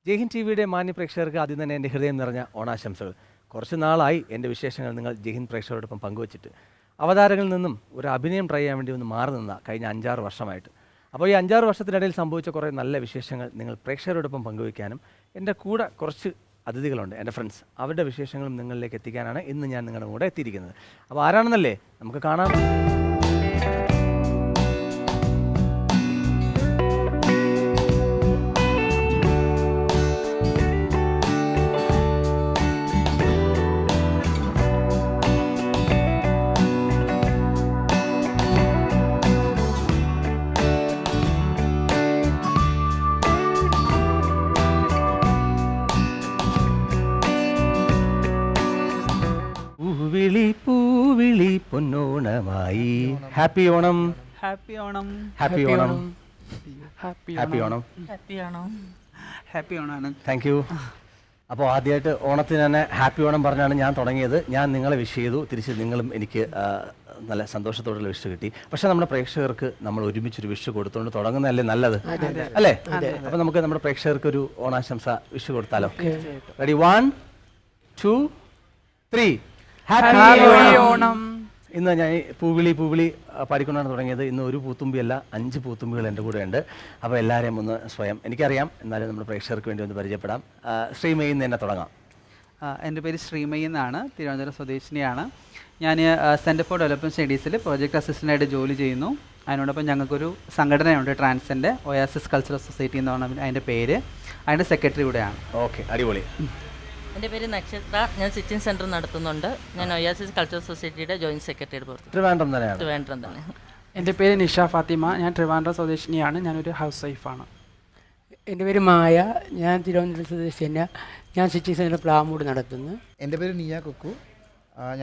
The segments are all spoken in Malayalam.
ജയ്ഹിന്ദ് ടി വിയുടെ മാന്യ പ്രേക്ഷകർക്ക് ആദ്യം തന്നെ എൻ്റെ ഹൃദയം നിറഞ്ഞ ഓണാശംസകൾ. കുറച്ച് നാളായി എൻ്റെ വിശേഷങ്ങൾ നിങ്ങൾ ജയ്ഹിന്ദ് പ്രേക്ഷകരോടൊപ്പം പങ്കുവച്ചിട്ട്. അവതാരങ്ങളിൽ നിന്നും ഒരു അഭിനയം ട്രൈ ചെയ്യാൻ വേണ്ടി ഒന്ന് മാറി നിന്ന കഴിഞ്ഞ 5-6 വർഷമായിട്ട്. അപ്പോൾ ഈ 5-6 വർഷത്തിനിടയിൽ സംഭവിച്ച കുറേ നല്ല വിശേഷങ്ങൾ നിങ്ങൾ പ്രേക്ഷകരോടൊപ്പം പങ്കുവയ്ക്കാനും എൻ്റെ കൂടെ കുറച്ച് അതിഥികളുണ്ട്, എൻ്റെ ഫ്രണ്ട്സ്. അവരുടെ വിശേഷങ്ങളും നിങ്ങളിലേക്ക് എത്തിക്കാനാണ് ഇന്ന് ഞാൻ നിങ്ങളുടെ കൂടെ എത്തിയിരിക്കുന്നത്. അപ്പോൾ ആരാണെന്നല്ലേ നമുക്ക് കാണാം. പൂവിളി പൊന്നോണമായി. Happy Onam. Happy Onam. Happy Onam. Happy happy Onam. Happy Onam. Happy ഓണാണ്. Thank you. അപ്പോൾ ആദ്യമായിട്ട് ഓണത്തിന് തന്നെ ഹാപ്പി ഓണം പറഞ്ഞാണ് ഞാൻ തുടങ്ങിയത്. ഞാൻ നിങ്ങളെ വിഷ് ചെയ്തു, തിരിച്ച് നിങ്ങളും എനിക്ക് നല്ല സന്തോഷത്തോടുള്ള വിഷ് കിട്ടി. പക്ഷേ നമ്മുടെ പ്രേക്ഷകർക്ക് നമ്മൾ ഒരുമിച്ചൊരു വിഷ് കൊടുത്തുകൊണ്ട് തുടങ്ങുന്നതല്ലേ നല്ലത്, അല്ലേ? അപ്പോൾ നമുക്ക് നമ്മുടെ പ്രേക്ഷകർക്ക് ഒരു ഓണാശംസ വിഷ് കൊടുത്താലോ? റെഡി, 1 2 3. ഹാപ്പി ഓണം. ഇന്ന് ഞാൻ പൂവിളി പാടിക്കൊണ്ടാണ് തുടങ്ങിയത്. ഇന്ന് ഒരു പൂത്തുമ്പിയല്ല, 5 പൂത്തുമ്പികൾ എൻ്റെ കൂടെ ഉണ്ട്. അപ്പോൾ എല്ലാവരെയും ഒന്ന് സ്വയം, എനിക്കറിയാം, എന്നാലും നമ്മുടെ പ്രേക്ഷകർക്ക് വേണ്ടി ഒന്ന് പരിചയപ്പെടാം. ശ്രീമയിൽ നിന്ന് തന്നെ തുടങ്ങാം. എൻ്റെ പേര് ശ്രീമയി എന്നാണ്, തിരുവനന്തപുരം സ്വദേശിനിയാണ്. ഞാൻ സെൻറ്റർ ഫോർ ഡെവലപ്മെൻറ്റ് സ്റ്റഡീസിൽ പ്രോജക്റ്റ് അസിസ്റ്റൻ്റായിട്ട് ജോലി ചെയ്യുന്നു. അതിനോടൊപ്പം ഞങ്ങൾക്കൊരു സംഘടനയുണ്ട്, ട്രാൻസിൻ്റെ ഒയാസിസ് കൾച്ചറൽ സൊസൈറ്റി എന്നാണ് അതിൻ്റെ പേര്. അതിൻ്റെ സെക്രട്ടറി കൂടെയാണ്. ഓക്കെ, അടിപൊളി. എൻ്റെ പേര് നക്ഷത്ര. ഞാൻ സിറ്റിംഗ് സെൻറ്റർ നടത്തുന്നുണ്ട്. ഞാൻ ഒയാസിസ് കൾച്ചറൽ സൊസൈറ്റിയുടെ ജോയിൻറ്റ് സെക്രട്ടറി പ്രവർത്തിക്കുന്നു. ട്രിവാൻഡ്രം തന്നെ. എൻ്റെ പേര് നിഷ ഫാത്തിമ. ഞാൻ ട്രിവാൻഡ്രം സ്വദേശിനിയാണ്. ഞാനൊരു ഹൗസ് വൈഫാണ്. എൻ്റെ പേര് മായ. ഞാൻ തിരുവനന്തപുരം സ്വദേശി തന്നെ. ഞാൻ സിറ്റിംഗ് സെൻറ്റർ പ്ലാമൂട് നടത്തുന്നു. എൻ്റെ പേര് നിയ കുക്കു.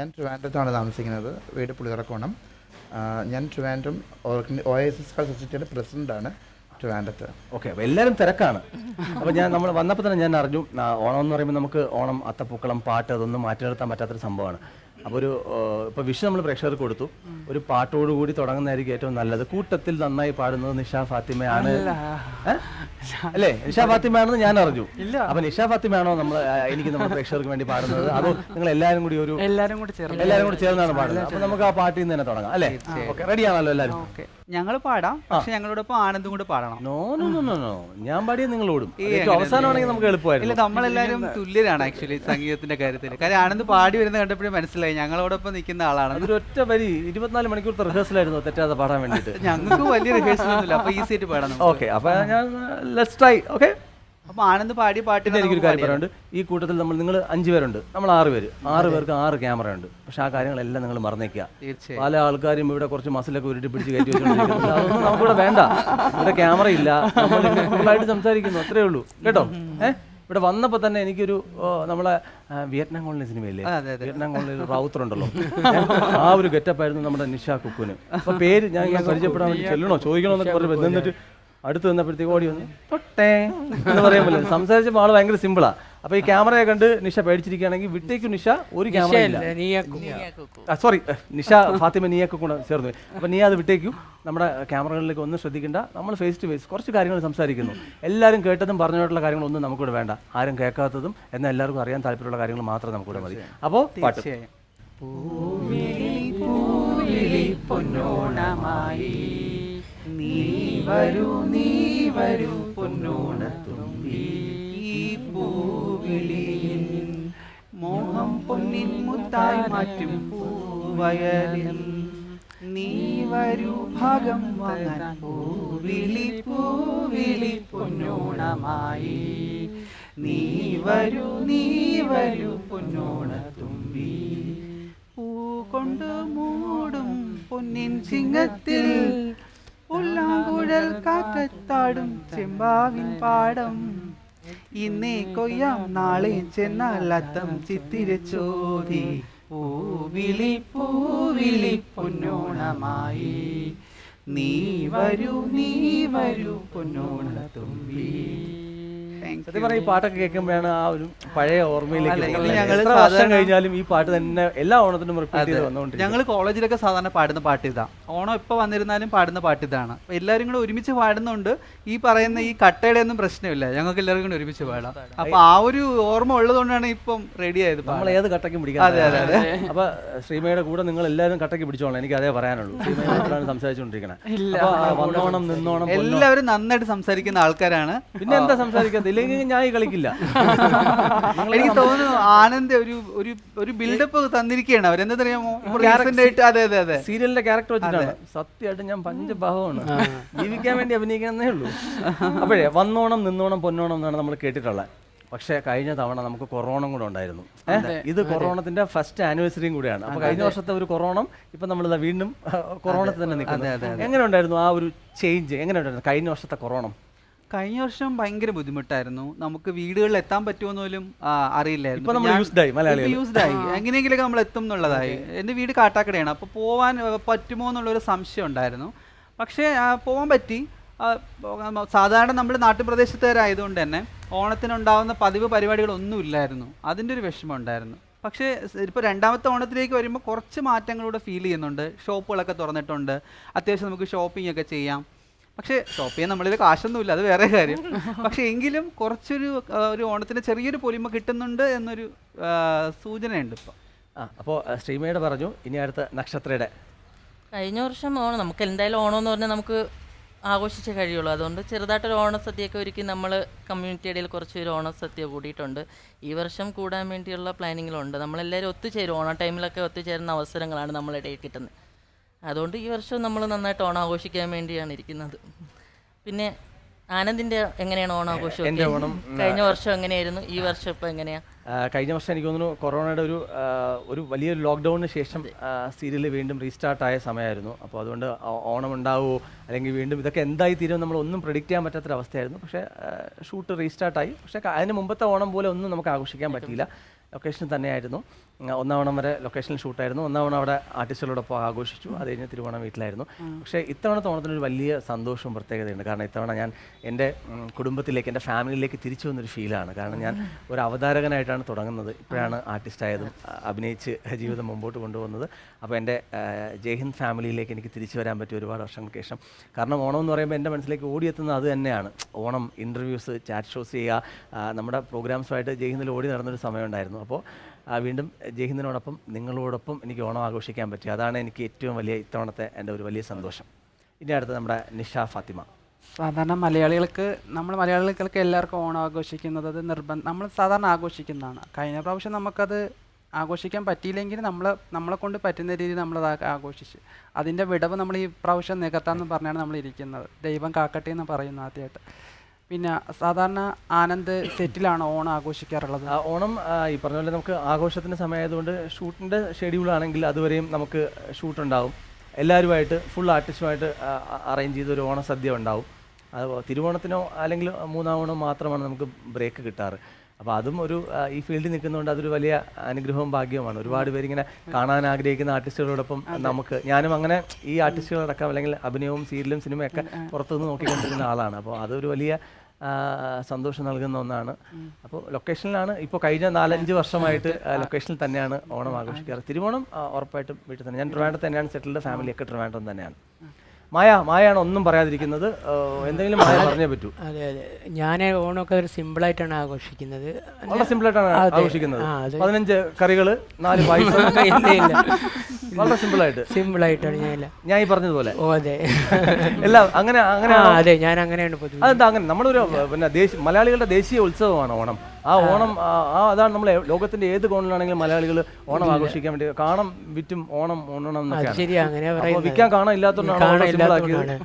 ഞാൻ ട്രിവാൻഡ്രത്താണ് താമസിക്കുന്നത്. വീട് പുളിയിറക്കോണം. ഞാൻ ട്രിവാൻഡ്രം ഒയാസിസ് കൾച്ചറൽ സൊസൈറ്റിയുടെ പ്രസിഡൻ്റാണ് ട്രിവാൻഡ്രത്ത്. ഓക്കെ, അപ്പോൾ എല്ലാവരും തിരക്കാണ്. അപ്പോൾ നമ്മൾ വന്നപ്പോൾ തന്നെ ഞാൻ അറിഞ്ഞു, ഓണം എന്ന് പറയുമ്പോൾ നമുക്ക് ഓണം, അത്തപ്പൂക്കളം, പാട്ട്, അതൊന്നും മാറ്റി നിർത്താൻ പറ്റാത്തൊരു സംഭവമാണ്. അപ്പോൾ ഇപ്പോൾ വിഷു നമ്മൾ പ്രേക്ഷകർക്ക് കൊടുത്തു. ഒരു പാട്ടോടുകൂടി തുടങ്ങുന്നതായിരിക്കും ഏറ്റവും നല്ലത്. കൂട്ടത്തിൽ നന്നായി പാടുന്നത് നിഷ ഫാത്തിമയാണ്, അല്ലേ? നിഷ ഫാത്തിമയാണെന്ന് ഞാൻ അറിഞ്ഞു. അപ്പോൾ നിഷ ഫാത്തിമയാണോ എനിക്ക് നമ്മുടെ പ്രേക്ഷകർക്ക് വേണ്ടി പാടുന്നത്, അതോ നിങ്ങൾ എല്ലാവരും കൂടി ചേർന്നാണ് പാടുന്നത്? അപ്പോൾ നമുക്ക് ആ പാട്ടിൽ നിന്ന് തന്നെ തുടങ്ങാം, അല്ലേ? ഓക്കെ, റെഡിയാണല്ലോ എല്ലാവരും? ഓക്കെ, ഞങ്ങൾ പാടാം, പക്ഷെ ഞങ്ങളോടൊപ്പം ആനന്ദും കൂടെ പാടണം. നോ, ഞാൻ പാടിയത് നിങ്ങളോടും. അവസാനമാണെങ്കിൽ നമുക്ക് എളുപ്പമായിരുന്നു. ഇല്ല, നമ്മളെല്ലാവരും തുല്യരാണ് ആക്ച്വലി സംഗീതത്തിന്റെ കാര്യത്തിൽ. കാര്യം ആനന്ദ് പാടി വരുന്ന കണ്ടപ്പോഴേ മനസ്സിലായി ഞങ്ങളോടൊപ്പം നിൽക്കുന്ന ആളാണ്. അതൊരൊറ്റ വരി 24 മണിക്കൂർ റിഹേഴ്സലായിരുന്നു തെറ്റാതെ പാടാൻ വേണ്ടിയിട്ട്. ഞങ്ങൾക്ക് വലിയ റിഹേഴ്സൽ ഒന്നുമില്ല, അപ്പൊ ഈസി ആയിട്ട് പാടാം. ഓക്കെ, അപ്പൊ ഞാൻ ലെറ്റ്സ് ട്രൈ. ഓക്കെ, അപ്പൊ ആനന്ദ് പാടി പാട്ടിന് എനിക്കൊരു കാര്യം പറയാനുണ്ട്. ഈ കൂട്ടത്തിൽ നിങ്ങൾ 5 പേരുണ്ട്, നമ്മൾ 6 പേര്. 6 പേർക്ക് 6 ക്യാമറ ഉണ്ട്. പക്ഷെ ആ കാര്യങ്ങളെല്ലാം നിങ്ങൾ മറന്നേക്കുക. പല ആൾക്കാരും ഇവിടെ കുറച്ച് മസിലൊക്കെ ഉരുട്ടി പിടിച്ച് കയറ്റി വെച്ചോണ്ടിരിക്കുന്നത്. അതൊന്നും നമുക്കിവിടെ വേണ്ട. ഇവിടെ ക്യാമറ ഇല്ല, നമ്മൾ ഫുള്ളായിട്ട് സംസാരിക്കുന്നു, അത്രേ ഉള്ളൂ കേട്ടോ. ഇവിടെ വന്നപ്പോൾ തന്നെ എനിക്കൊരു നമ്മളെ വിയറ്റ്നാം കോളനി സിനിമയില്ലേ, വിയറ്റ്നാം കോളനിയിൽ റൗത്തർ ഉണ്ടല്ലോ, ആ ഒരു ഗെറ്റപ്പായിരുന്നു നമ്മുടെ നിഷ കുക്കുന്. അപ്പോൾ പേര് ഞാൻ പരിചയപ്പെടാൻ വേണ്ടി ചെല്ലണോ ചോദിക്കണോ എന്നൊക്കെ പറഞ്ഞു. എന്നിട്ട് അടുത്ത് വന്നപ്പോഴത്തേക്ക് ഓടി വന്ന് തൊട്ടേ എന്ന് പറയാൻ പറ്റില്ല. സംസാരിച്ചപ്പോൾ ആൾ ഭയങ്കര സിമ്പിളാ. അപ്പോൾ ഈ ക്യാമറയെ കണ്ട് നിഷ പേടിച്ചിരിക്കുകയാണെങ്കിൽ വിട്ടേക്കും നിഷ, ഒരു ക്യാമറ ഇല്ല. സോറി, നിഷ ഫാത്തിമ നീയൊക്കെ കൂടെ ചേർന്നു. അപ്പോൾ നീ അത് വിട്ടേക്കും. നമ്മുടെ ക്യാമറകളിലേക്ക് ഒന്നും ശ്രദ്ധിക്കേണ്ട. നമ്മൾ ഫേസ് ടു ഫേസ് കുറച്ച് കാര്യങ്ങൾ സംസാരിക്കുന്നു. എല്ലാവരും കേട്ടതും പറഞ്ഞിട്ടുള്ള കാര്യങ്ങളൊന്നും നമുക്കിവിടെ വേണ്ട. ആരും കേൾക്കാത്തതും എന്നാൽ എല്ലാവർക്കും അറിയാൻ താല്പര്യമുള്ള കാര്യങ്ങൾ മാത്രം നമുക്കിവിടെ മതി. അപ്പോൾ പാട്ട്. നീ വരൂ പൊന്നോണത്തുമ്പി, ഈ പൂവിളിയിൽ മോഹം പൊന്നിൻ മുത്തായി മാറ്റും പൂവയലിൽ. നീ വരൂ ഭാഗം വാങ്ങാൻ, പൂവിളി പൊന്നോണമായി. നീ വരൂ പൊന്നോണത്തുമ്പി. പൂ കൊണ്ട് മൂടും പൊന്നിൻ ചിങ്ങത്തിൽ, പുല്ലാങ്കുഴൽ കാറ്റത്താടും ചെമ്പാവിൻ പാടം. ഇന്നേ കൊയ്യാം നാളെ ചെന്നാൽ അത്തം ചിത്തിരച്ചോതി. പൂവിളി പൊന്നോണമായി. നീ വരൂ പൊന്നോണത്തുമ്പി. സത്യം പറഞ്ഞാൽ ഈ പാട്ടൊക്കെ കേൾക്കുമ്പോഴാണ് ആ ഒരു പഴയ ഓർമ്മയിലേക്ക് അല്ലെങ്കിൽ പോകുന്നത്. ഞങ്ങള് എത്ര വർഷം സാധാരണ- കഴിഞ്ഞാലും ഈ പാട്ട് തന്നെ എല്ലാ ഓണത്തിനും റിപ്പീറ്റ് ചെയ്ത് വന്നുകൊണ്ടിരിക്കും. ഞങ്ങൾ കോളേജിലൊക്കെ സാധാരണ പാടുന്ന പാട്ട് ഇതാ. ഓണം എപ്പോൾ വന്നിരുന്നാലും പാടുന്ന പാട്ട് ഇതാണ്. അപ്പോൾ എല്ലാവരും കൂടെ ഒരുമിച്ച് പാടുന്നുണ്ട്. ഈ പറയുന്ന ഈ കട്ടയുടെ ഒന്നും പ്രശ്നമില്ല, ഞങ്ങൾക്ക് എല്ലാവർക്കും കൂടെ ഒരുമിച്ച് പാടാം. അപ്പോൾ ആ ഒരു ഓർമ്മ ഉള്ളതുകൊണ്ടാണ് ഇപ്പം റെഡി ആയത്. നമ്മൾ ഏത് കട്ടയ്ക്കും പിടിക്കാൻ. അപ്പൊ ശ്രീമയുടെ കൂടെ നിങ്ങൾ എല്ലാവരും കട്ടയ്ക്ക് പിടിച്ചോളാം, എനിക്ക് അതേ പറയാനുള്ളൂ. ശ്രീമയ മാത്രമാണ് സംസാരിച്ചുകൊണ്ടിരിക്കുന്നത്. വന്നോണം നിന്നോണം എല്ലാവരും നന്നായിട്ട് സംസാരിക്കുന്ന ആൾക്കാരാണ്. പിന്നെ എന്താ സംസാരിക്കാത്ത, ഇല്ലെങ്കിൽ ഞാൻ ഈ കളിക്കില്ല. എനിക്ക് തോന്നുന്നു ആനന്ദ് ഒരു ബിൽഡപ്പ് തന്നിരിക്കുകയാണ് അവർ. എന്താണെന്നറിയാമോ, അതെ അതെ അതെ, സീരിയലിന്റെ ക്യാരക്ടർ വെച്ചിട്ടാണ്. സത്യമായിട്ട് ഞാൻ പഞ്ചഭാവമാണ്, ജീവിക്കാൻ വേണ്ടി അഭിനയിക്കുന്നേ ഉള്ളൂ. അപ്പോഴേ വന്നോണം നിന്നോണം പൊന്നോണം എന്നാണ് നമ്മൾ കേട്ടിട്ടുള്ളത്. പക്ഷേ കഴിഞ്ഞ തവണ നമുക്ക് കൊറോണ കൂടെ ഉണ്ടായിരുന്നു. ഇത് കൊറോണത്തിന്റെ ഫസ്റ്റ് ആനിവേഴ്സറിയും കൂടെയാണ്. അപ്പൊ കഴിഞ്ഞ വർഷത്തെ ഒരു കൊറോണ ഇപ്പൊ നമ്മൾ വീണ്ടും കൊറോണത്തിൽ തന്നെ നിൽക്കുന്നത്. എങ്ങനെ ഉണ്ടായിരുന്നു ആ ഒരു ചേഞ്ച്? എങ്ങനെ ഉണ്ടായിരുന്നു കഴിഞ്ഞ വർഷത്തെ കൊറോണ? കഴിഞ്ഞ വർഷം ഭയങ്കര ബുദ്ധിമുട്ടായിരുന്നു. നമുക്ക് വീടുകളിൽ എത്താൻ പറ്റുമെന്ന് പോലും അറിയില്ലായിരുന്നു. യൂസ്ഡ് ആയി, എങ്ങനെയെങ്കിലൊക്കെ നമ്മൾ എത്തും എന്നുള്ളതായി. എൻ്റെ വീട് കാട്ടാക്കടയാണ്, അപ്പോൾ പോവാൻ പറ്റുമോ എന്നുള്ളൊരു സംശയം ഉണ്ടായിരുന്നു. പക്ഷേ പോകാൻ പറ്റി. സാധാരണ നമ്മൾ നാട്ടുപ്രദേശത്തുകാരായതുകൊണ്ട് തന്നെ ഓണത്തിനുണ്ടാവുന്ന പതിവ് പരിപാടികളൊന്നും ഇല്ലായിരുന്നു. അതിൻ്റെ ഒരു വിഷമം ഉണ്ടായിരുന്നു. പക്ഷേ ഇപ്പോൾ രണ്ടാമത്തെ ഓണത്തിലേക്ക് വരുമ്പോൾ കുറച്ച് മാറ്റങ്ങളൂടെ ഫീൽ ചെയ്യുന്നുണ്ട്. ഷോപ്പുകളൊക്കെ തുറന്നിട്ടുണ്ട്, അത്യാവശ്യം നമുക്ക് ഷോപ്പിംഗ് ഒക്കെ ചെയ്യാം. പക്ഷേ ഷോപ്പ് ചെയ്യാൻ നമ്മളിൽ കാശൊന്നുമില്ല, അത് വേറെ കാര്യം. പക്ഷേ എങ്കിലും ഒരു ഓണത്തിന് ചെറിയൊരു പൊലിമ കിട്ടുന്നുണ്ട് എന്നൊരു സൂചനയുണ്ട് ഇപ്പോൾ. അപ്പോൾ ശ്രീമയുടെ പറഞ്ഞു, ഇനി അടുത്ത നക്ഷത്രയുടെ. കഴിഞ്ഞ വർഷം ഓണം നമുക്ക് എന്തായാലും ഓണം എന്ന് പറഞ്ഞാൽ നമുക്ക് ആഘോഷിച്ചേ കഴിയുള്ളൂ. അതുകൊണ്ട് ചെറുതായിട്ടൊരു ഓണസദ്യയൊക്കെ ഒരുക്കി നമ്മൾ കമ്മ്യൂണിറ്റി ഇടയിൽ കുറച്ച് ഒരു ഓണസദ്യ കൂടിയിട്ടുണ്ട്. ഈ വർഷം കൂടാൻ വേണ്ടിയുള്ള പ്ലാനിങ്ങിലുണ്ട്. നമ്മളെല്ലാവരും ഒത്തുചേരും, ഓണ ടൈമിലൊക്കെ ഒത്തുചേരുന്ന അവസരങ്ങളാണ് നമ്മളിടയിൽ കിട്ടുന്നത്. അതുകൊണ്ട് ഈ വർഷം നമ്മൾ നന്നായിട്ട് ഓണം ആഘോഷിക്കാൻ വേണ്ടിയാണ് ഇരിക്കുന്നത്. പിന്നെ ആനന്ദിന്റെ എങ്ങനെയാണ് ഓണാഘോഷം? എൻ്റെ ഓണം കഴിഞ്ഞ വർഷം എങ്ങനെയായിരുന്നു, ഈ വർഷം ഇപ്പം എങ്ങനെയാ? കഴിഞ്ഞ വർഷം എനിക്ക് തോന്നുന്നു കൊറോണയുടെ ഒരു വലിയൊരു ലോക്ക്ഡൗണിന് ശേഷം സീരിയൽ വീണ്ടും റീസ്റ്റാർട്ടായ സമയമായിരുന്നു. അപ്പോൾ അതുകൊണ്ട് ഓണം ഉണ്ടാവുമോ അല്ലെങ്കിൽ വീണ്ടും ഇതൊക്കെ എന്തായി തീരും നമ്മൾ ഒന്നും പ്രെഡിക്റ്റ് ചെയ്യാൻ പറ്റാത്തൊരവസ്ഥയായിരുന്നു. പക്ഷേ ഷൂട്ട് റീസ്റ്റാർട്ടായി. പക്ഷേ അതിന് മുമ്പത്തെ ഓണം പോലെ ഒന്നും നമുക്ക് ആഘോഷിക്കാൻ പറ്റിയില്ല. ലൊക്കേഷൻ തന്നെയായിരുന്നു. ഒന്നാവണം വരെ ലൊക്കേഷനിൽ ഷൂട്ടായിരുന്നു. ഒന്നാവണം അവിടെ ആർട്ടിസ്റ്റുകളോടൊപ്പം ആഘോഷിച്ചു. അത് കഴിഞ്ഞ് തിരുവോണം വീട്ടിലായിരുന്നു. പക്ഷേ ഇത്തവണത്തെ ഓണത്തിനൊരു വലിയ സന്തോഷവും പ്രത്യേകതയുണ്ട്. കാരണം ഇത്തവണ ഞാൻ എൻ്റെ കുടുംബത്തിലേക്ക്, എൻ്റെ ഫാമിലിയിലേക്ക് തിരിച്ചു വന്നൊരു ഫീലാണ്. കാരണം ഞാൻ ഒരു അവതാരകനായിട്ടാണ് തുടങ്ങുന്നത്. ഇപ്പോഴാണ് ആർട്ടിസ്റ്റായതും അഭിനയിച്ച് ജീവിതം മുമ്പോട്ട് കൊണ്ടുപോകുന്നത്. അപ്പോൾ എൻ്റെ ജയ്ഹിന്ദ് ഫാമിലിയിലേക്ക് എനിക്ക് തിരിച്ചു വരാൻ പറ്റിയ ഒരുപാട് വർഷങ്ങൾക്ക് ശേഷം. കാരണം ഓണം എന്ന് പറയുമ്പോൾ എൻ്റെ മനസ്സിലേക്ക് ഓടിയെത്തുന്നത് അത് തന്നെയാണ്. ഓണം ഇൻ്റർവ്യൂസ്, ചാറ്റ് ഷോസ് ചെയ്യുക, നമ്മുടെ പ്രോഗ്രാംസുമായിട്ട് ജയ്ഹിന്ദിൽ ഓടി നടന്നൊരു സമയമുണ്ടായിരുന്നു. അപ്പോൾ വീണ്ടും ജയ്ഹിന്ദിനോടൊപ്പം നിങ്ങളോടൊപ്പം എനിക്ക് ഓണം ആഘോഷിക്കാൻ പറ്റി. അതാണ് എനിക്ക് ഏറ്റവും വലിയ ഇത്തവണത്തെ എൻ്റെ ഒരു വലിയ സന്തോഷം. ഇനി അടുത്ത് നമ്മുടെ നിഷ ഫാത്തിമ. സാധാരണ നമ്മൾ മലയാളികൾക്ക് എല്ലാവർക്കും ഓണം ആഘോഷിക്കുന്നത് അത് നമ്മൾ സാധാരണ ആഘോഷിക്കുന്നതാണ്. കഴിഞ്ഞ പ്രാവശ്യം നമുക്കത് ആഘോഷിക്കാൻ പറ്റിയില്ലെങ്കിൽ നമ്മളെ കൊണ്ട് പറ്റുന്ന രീതിയിൽ നമ്മളത് ആഘോഷിച്ച് അതിൻ്റെ വിടവ് നമ്മൾ ഈ പ്രാവശ്യം നികത്താമെന്ന് പറഞ്ഞാണ് നമ്മൾ ഇരിക്കുന്നത്. ദൈവം കാക്കട്ടെ എന്ന് പറയുന്നു ആദ്യമായിട്ട്. പിന്നെ സാധാരണ ആനന്ദ് സെറ്റിലാണ് ഓണം ആഘോഷിക്കാറുള്ളത്. ഓണം ഈ പറഞ്ഞ പോലെ നമുക്ക് ആഘോഷത്തിൻ്റെ സമയമായതുകൊണ്ട് ഷൂട്ടിൻ്റെ ഷെഡ്യൂളാണെങ്കിൽ അതുവരെയും നമുക്ക് ഷൂട്ടുണ്ടാവും. എല്ലാവരുമായിട്ട് ഫുൾ ആർട്ടിസ്റ്റുമായിട്ട് അറേഞ്ച് ചെയ്തൊരു ഓണസദ്യ ഉണ്ടാവും. അത് തിരുവോണത്തിനോ അല്ലെങ്കിൽ മൂന്നാം ഓണോ മാത്രമാണ് നമുക്ക് ബ്രേക്ക് കിട്ടാറ്. അപ്പോൾ അതും ഈ ഫീൽഡിൽ നിൽക്കുന്നതുകൊണ്ട് അതൊരു വലിയ അനുഗ്രഹവും ഭാഗ്യവുമാണ്. ഒരുപാട് പേരിങ്ങനെ കാണാൻ ആഗ്രഹിക്കുന്ന ആർട്ടിസ്റ്റുകളോടൊപ്പം ഞാനും അങ്ങനെ ഈ ആർട്ടിസ്റ്റുകളടക്കം അല്ലെങ്കിൽ അഭിനയവും സീരിയലും സിനിമയൊക്കെ പുറത്തുനിന്ന് നോക്കിക്കൊണ്ടിരുന്ന ആളാണ്. അപ്പോൾ അതൊരു വലിയ സന്തോഷം നൽകുന്ന ഒന്നാണ്. അപ്പോൾ ലൊക്കേഷനിലാണ് ഇപ്പോൾ കഴിഞ്ഞ 4-5 വർഷമായിട്ട് ലൊക്കേഷനിൽ തന്നെയാണ് ഓണം ആഘോഷിക്കാറ്. തിരുവോണം ഉറപ്പായിട്ടും വീട്ടിൽ തന്നെ. ഞാൻ ട്രിവാൻഡ്രത്ത് തന്നെയാണ് സെറ്റിൽഡ്, ഫാമിലിയൊക്കെ ട്രിവാൻഡ്രം തന്നെയാണ്. മായാണ് ഒന്നും പറയാതിരിക്കുന്നത്, എന്തെങ്കിലും മായ പറഞ്ഞേ പറ്റൂ. അതെ, ഞാൻ ഓണമൊക്കെ ഒരു സിമ്പിളായിട്ടാണ് ആഘോഷിക്കുന്നത്. വളരെ സിമ്പിളായിട്ടാണ് ആഘോഷിക്കുന്നത്. 15 കറികൾ, 4 പായസം, വളരെ സിമ്പിളായിട്ടാണ് ഞാൻ ഈ പറഞ്ഞതുപോലെ. ഓ അതെ, എല്ലാം അങ്ങനെ അതെ, ഞാൻ അങ്ങനെയാണ്. അതെന്താ അങ്ങനെ? നമ്മളൊരു മലയാളികളുടെ ദേശീയ ഉത്സവമാണ് ഓണം. ആ ഓണം അതാണ് നമ്മൾ ലോകത്തിന്റെ ഏത് കോണിലാണെങ്കിലും മലയാളികൾ ഓണം ആഘോഷിക്കാൻ വേണ്ടി കാണം വിറ്റും ഓണം എന്നൊക്കെയാണ്. വിൽക്കാൻ കാണാൻ ഇല്ലാത്തതുകൊണ്ടാണ്.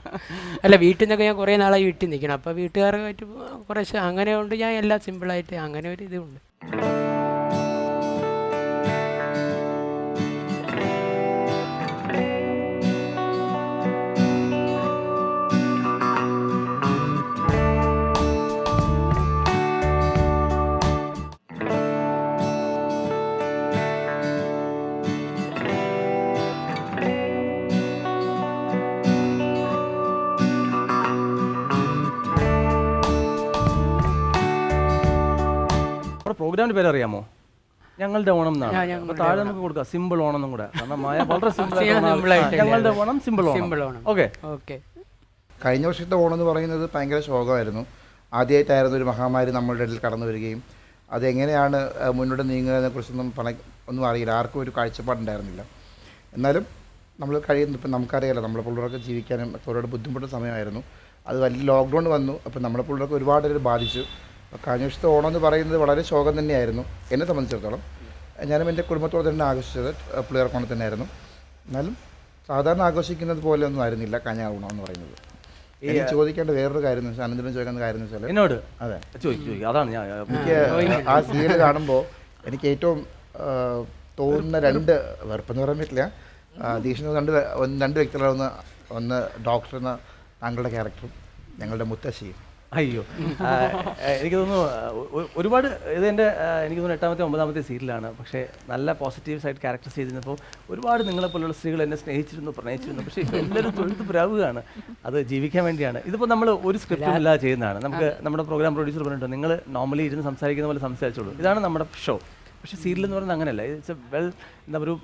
അല്ല, വീട്ടിൽ നിന്നൊക്കെ ഞാൻ കുറേ നാളായി വീട്ടിൽ നിൽക്കണം. അപ്പോൾ വീട്ടുകാരുമായിട്ട് കുറച്ച് അങ്ങനെ കൊണ്ട് ഞാൻ എല്ലാം സിമ്പിളായിട്ട് അങ്ങനെ ഒരു ഇതുണ്ട്. നമ്മുടെ പ്രോഗ്രാമിന്റെ പേര് അറിയാമോ? ഞങ്ങളുടെ ഓണം എന്നാണ്. അപ്പോൾ താഴെ നമുക്ക് കൊടുക്കാം സിമ്പിൾ ഓണം എന്നും കൂടെ. കാരണം മായ വളരെ സിമ്പിൾ ഞങ്ങളുടെ Onam simple Onam. Okay. Okay. കഴിഞ്ഞ വർഷത്തെ ഓണം എന്ന് പറയുന്നത് ഭയങ്കര ശോകമായിരുന്നു. ആദ്യമായിട്ടായിരുന്നു ഒരു മഹാമാരി നമ്മളുടെ ഇടയിൽ കടന്നു വരികയും അതെങ്ങനെയാണ് മുന്നോട്ട് നീങ്ങുന്നതിനെ കുറിച്ചൊന്നും ഒന്നും അറിയില്ല, ആർക്കും ഒരു കാഴ്ചപ്പാടുണ്ടായിരുന്നില്ല. എന്നാലും നമ്മൾ കഴിയുന്നു. ഇപ്പം നമുക്കറിയാലോ, നമ്മളെ പിള്ളേർക്ക് ജീവിക്കാനും ഒരുപാട് ബുദ്ധിമുട്ടുന്ന സമയമായിരുന്നു. അത് വലിയ ലോക്ക്ഡൗൺ വന്നു. അപ്പോൾ നമ്മളെ പിള്ളേർക്ക് ഒരുപാട് പേര് ബാധിച്ചു. അപ്പോൾ കഴിഞ്ഞ വർഷത്തെ ഓണം എന്ന് പറയുന്നത് വളരെ ശോകം തന്നെയായിരുന്നു എന്നെ സംബന്ധിച്ചിടത്തോളം. ഞാനും എൻ്റെ കുടുംബത്തോടെ തന്നെ ആഘോഷിച്ചത് പുളിയറക്കോണം തന്നെയായിരുന്നു. എന്നാലും സാധാരണ ആഘോഷിക്കുന്നത് പോലെ ഒന്നും ആയിരുന്നില്ല കഴിഞ്ഞ ഓണം എന്ന് പറയുന്നത്. എനിക്ക് ചോദിക്കേണ്ട വേറൊരു കാര്യം എന്ന് വെച്ചാൽ, അനന്തരം ചോദിക്കേണ്ട കാര്യം എന്ന് വെച്ചാൽ, എന്നോട് അതെ ചോദിക്കും. അതാണ് ഞാൻ എനിക്ക് ആ സീരിയൽ കാണുമ്പോൾ എനിക്ക് ഏറ്റവും തോന്നുന്ന രണ്ട് വെറുപ്പെന്ന് പറയാൻ പറ്റില്ല, ദേഷ്യം രണ്ട് വ്യക്തികളാണ്. ഒന്ന് ഡോക്ടർ എന്ന താങ്കളുടെ ക്യാരക്ടറും ഞങ്ങളുടെ മുത്തശ്ശിയും. അയ്യോ, എനിക്ക് തോന്നുന്നു ഒരുപാട് ഇത് എൻ്റെ എനിക്ക് തോന്നുന്നു 8ാമത്തെ 9ാമത്തെ സീരിയലാണ്. പക്ഷേ നല്ല പോസിറ്റീവ് സൈഡ് ക്യാരക്ടേഴ്സ് ചെയ്തിരുന്നപ്പോൾ ഒരുപാട് നിങ്ങളെപ്പോലുള്ള സ്ത്രീകൾ എന്നെ സ്നേഹിച്ചിരുന്നു, പ്രണയിച്ചിരുന്നു. പക്ഷേ ഇപ്പോൾ എല്ലാവരും തൊഴുത്ത് പ്രാവുകയാണ്. അത് ജീവിക്കാൻ വേണ്ടിയാണ്. ഇതിപ്പോൾ നമ്മൾ ഒരു സ്ക്രിപ്റ്റും ഇല്ലാതെ ചെയ്യുന്നതാണ്. നമുക്ക് നമ്മുടെ പ്രോഗ്രാം പ്രൊഡ്യൂസർ പറഞ്ഞിട്ടുണ്ട്, നിങ്ങൾ നോർമലി ഇരുന്ന് സംസാരിക്കുന്ന പോലെ സംസാരിച്ചോളൂ, ഇതാണ് നമ്മുടെ ഷോ. പക്ഷേ സീരിയൽ എന്ന് പറയുന്നത് അങ്ങനെയല്ല. ഇറ്റ്സ് എ വെൽ എന്താ ഒരു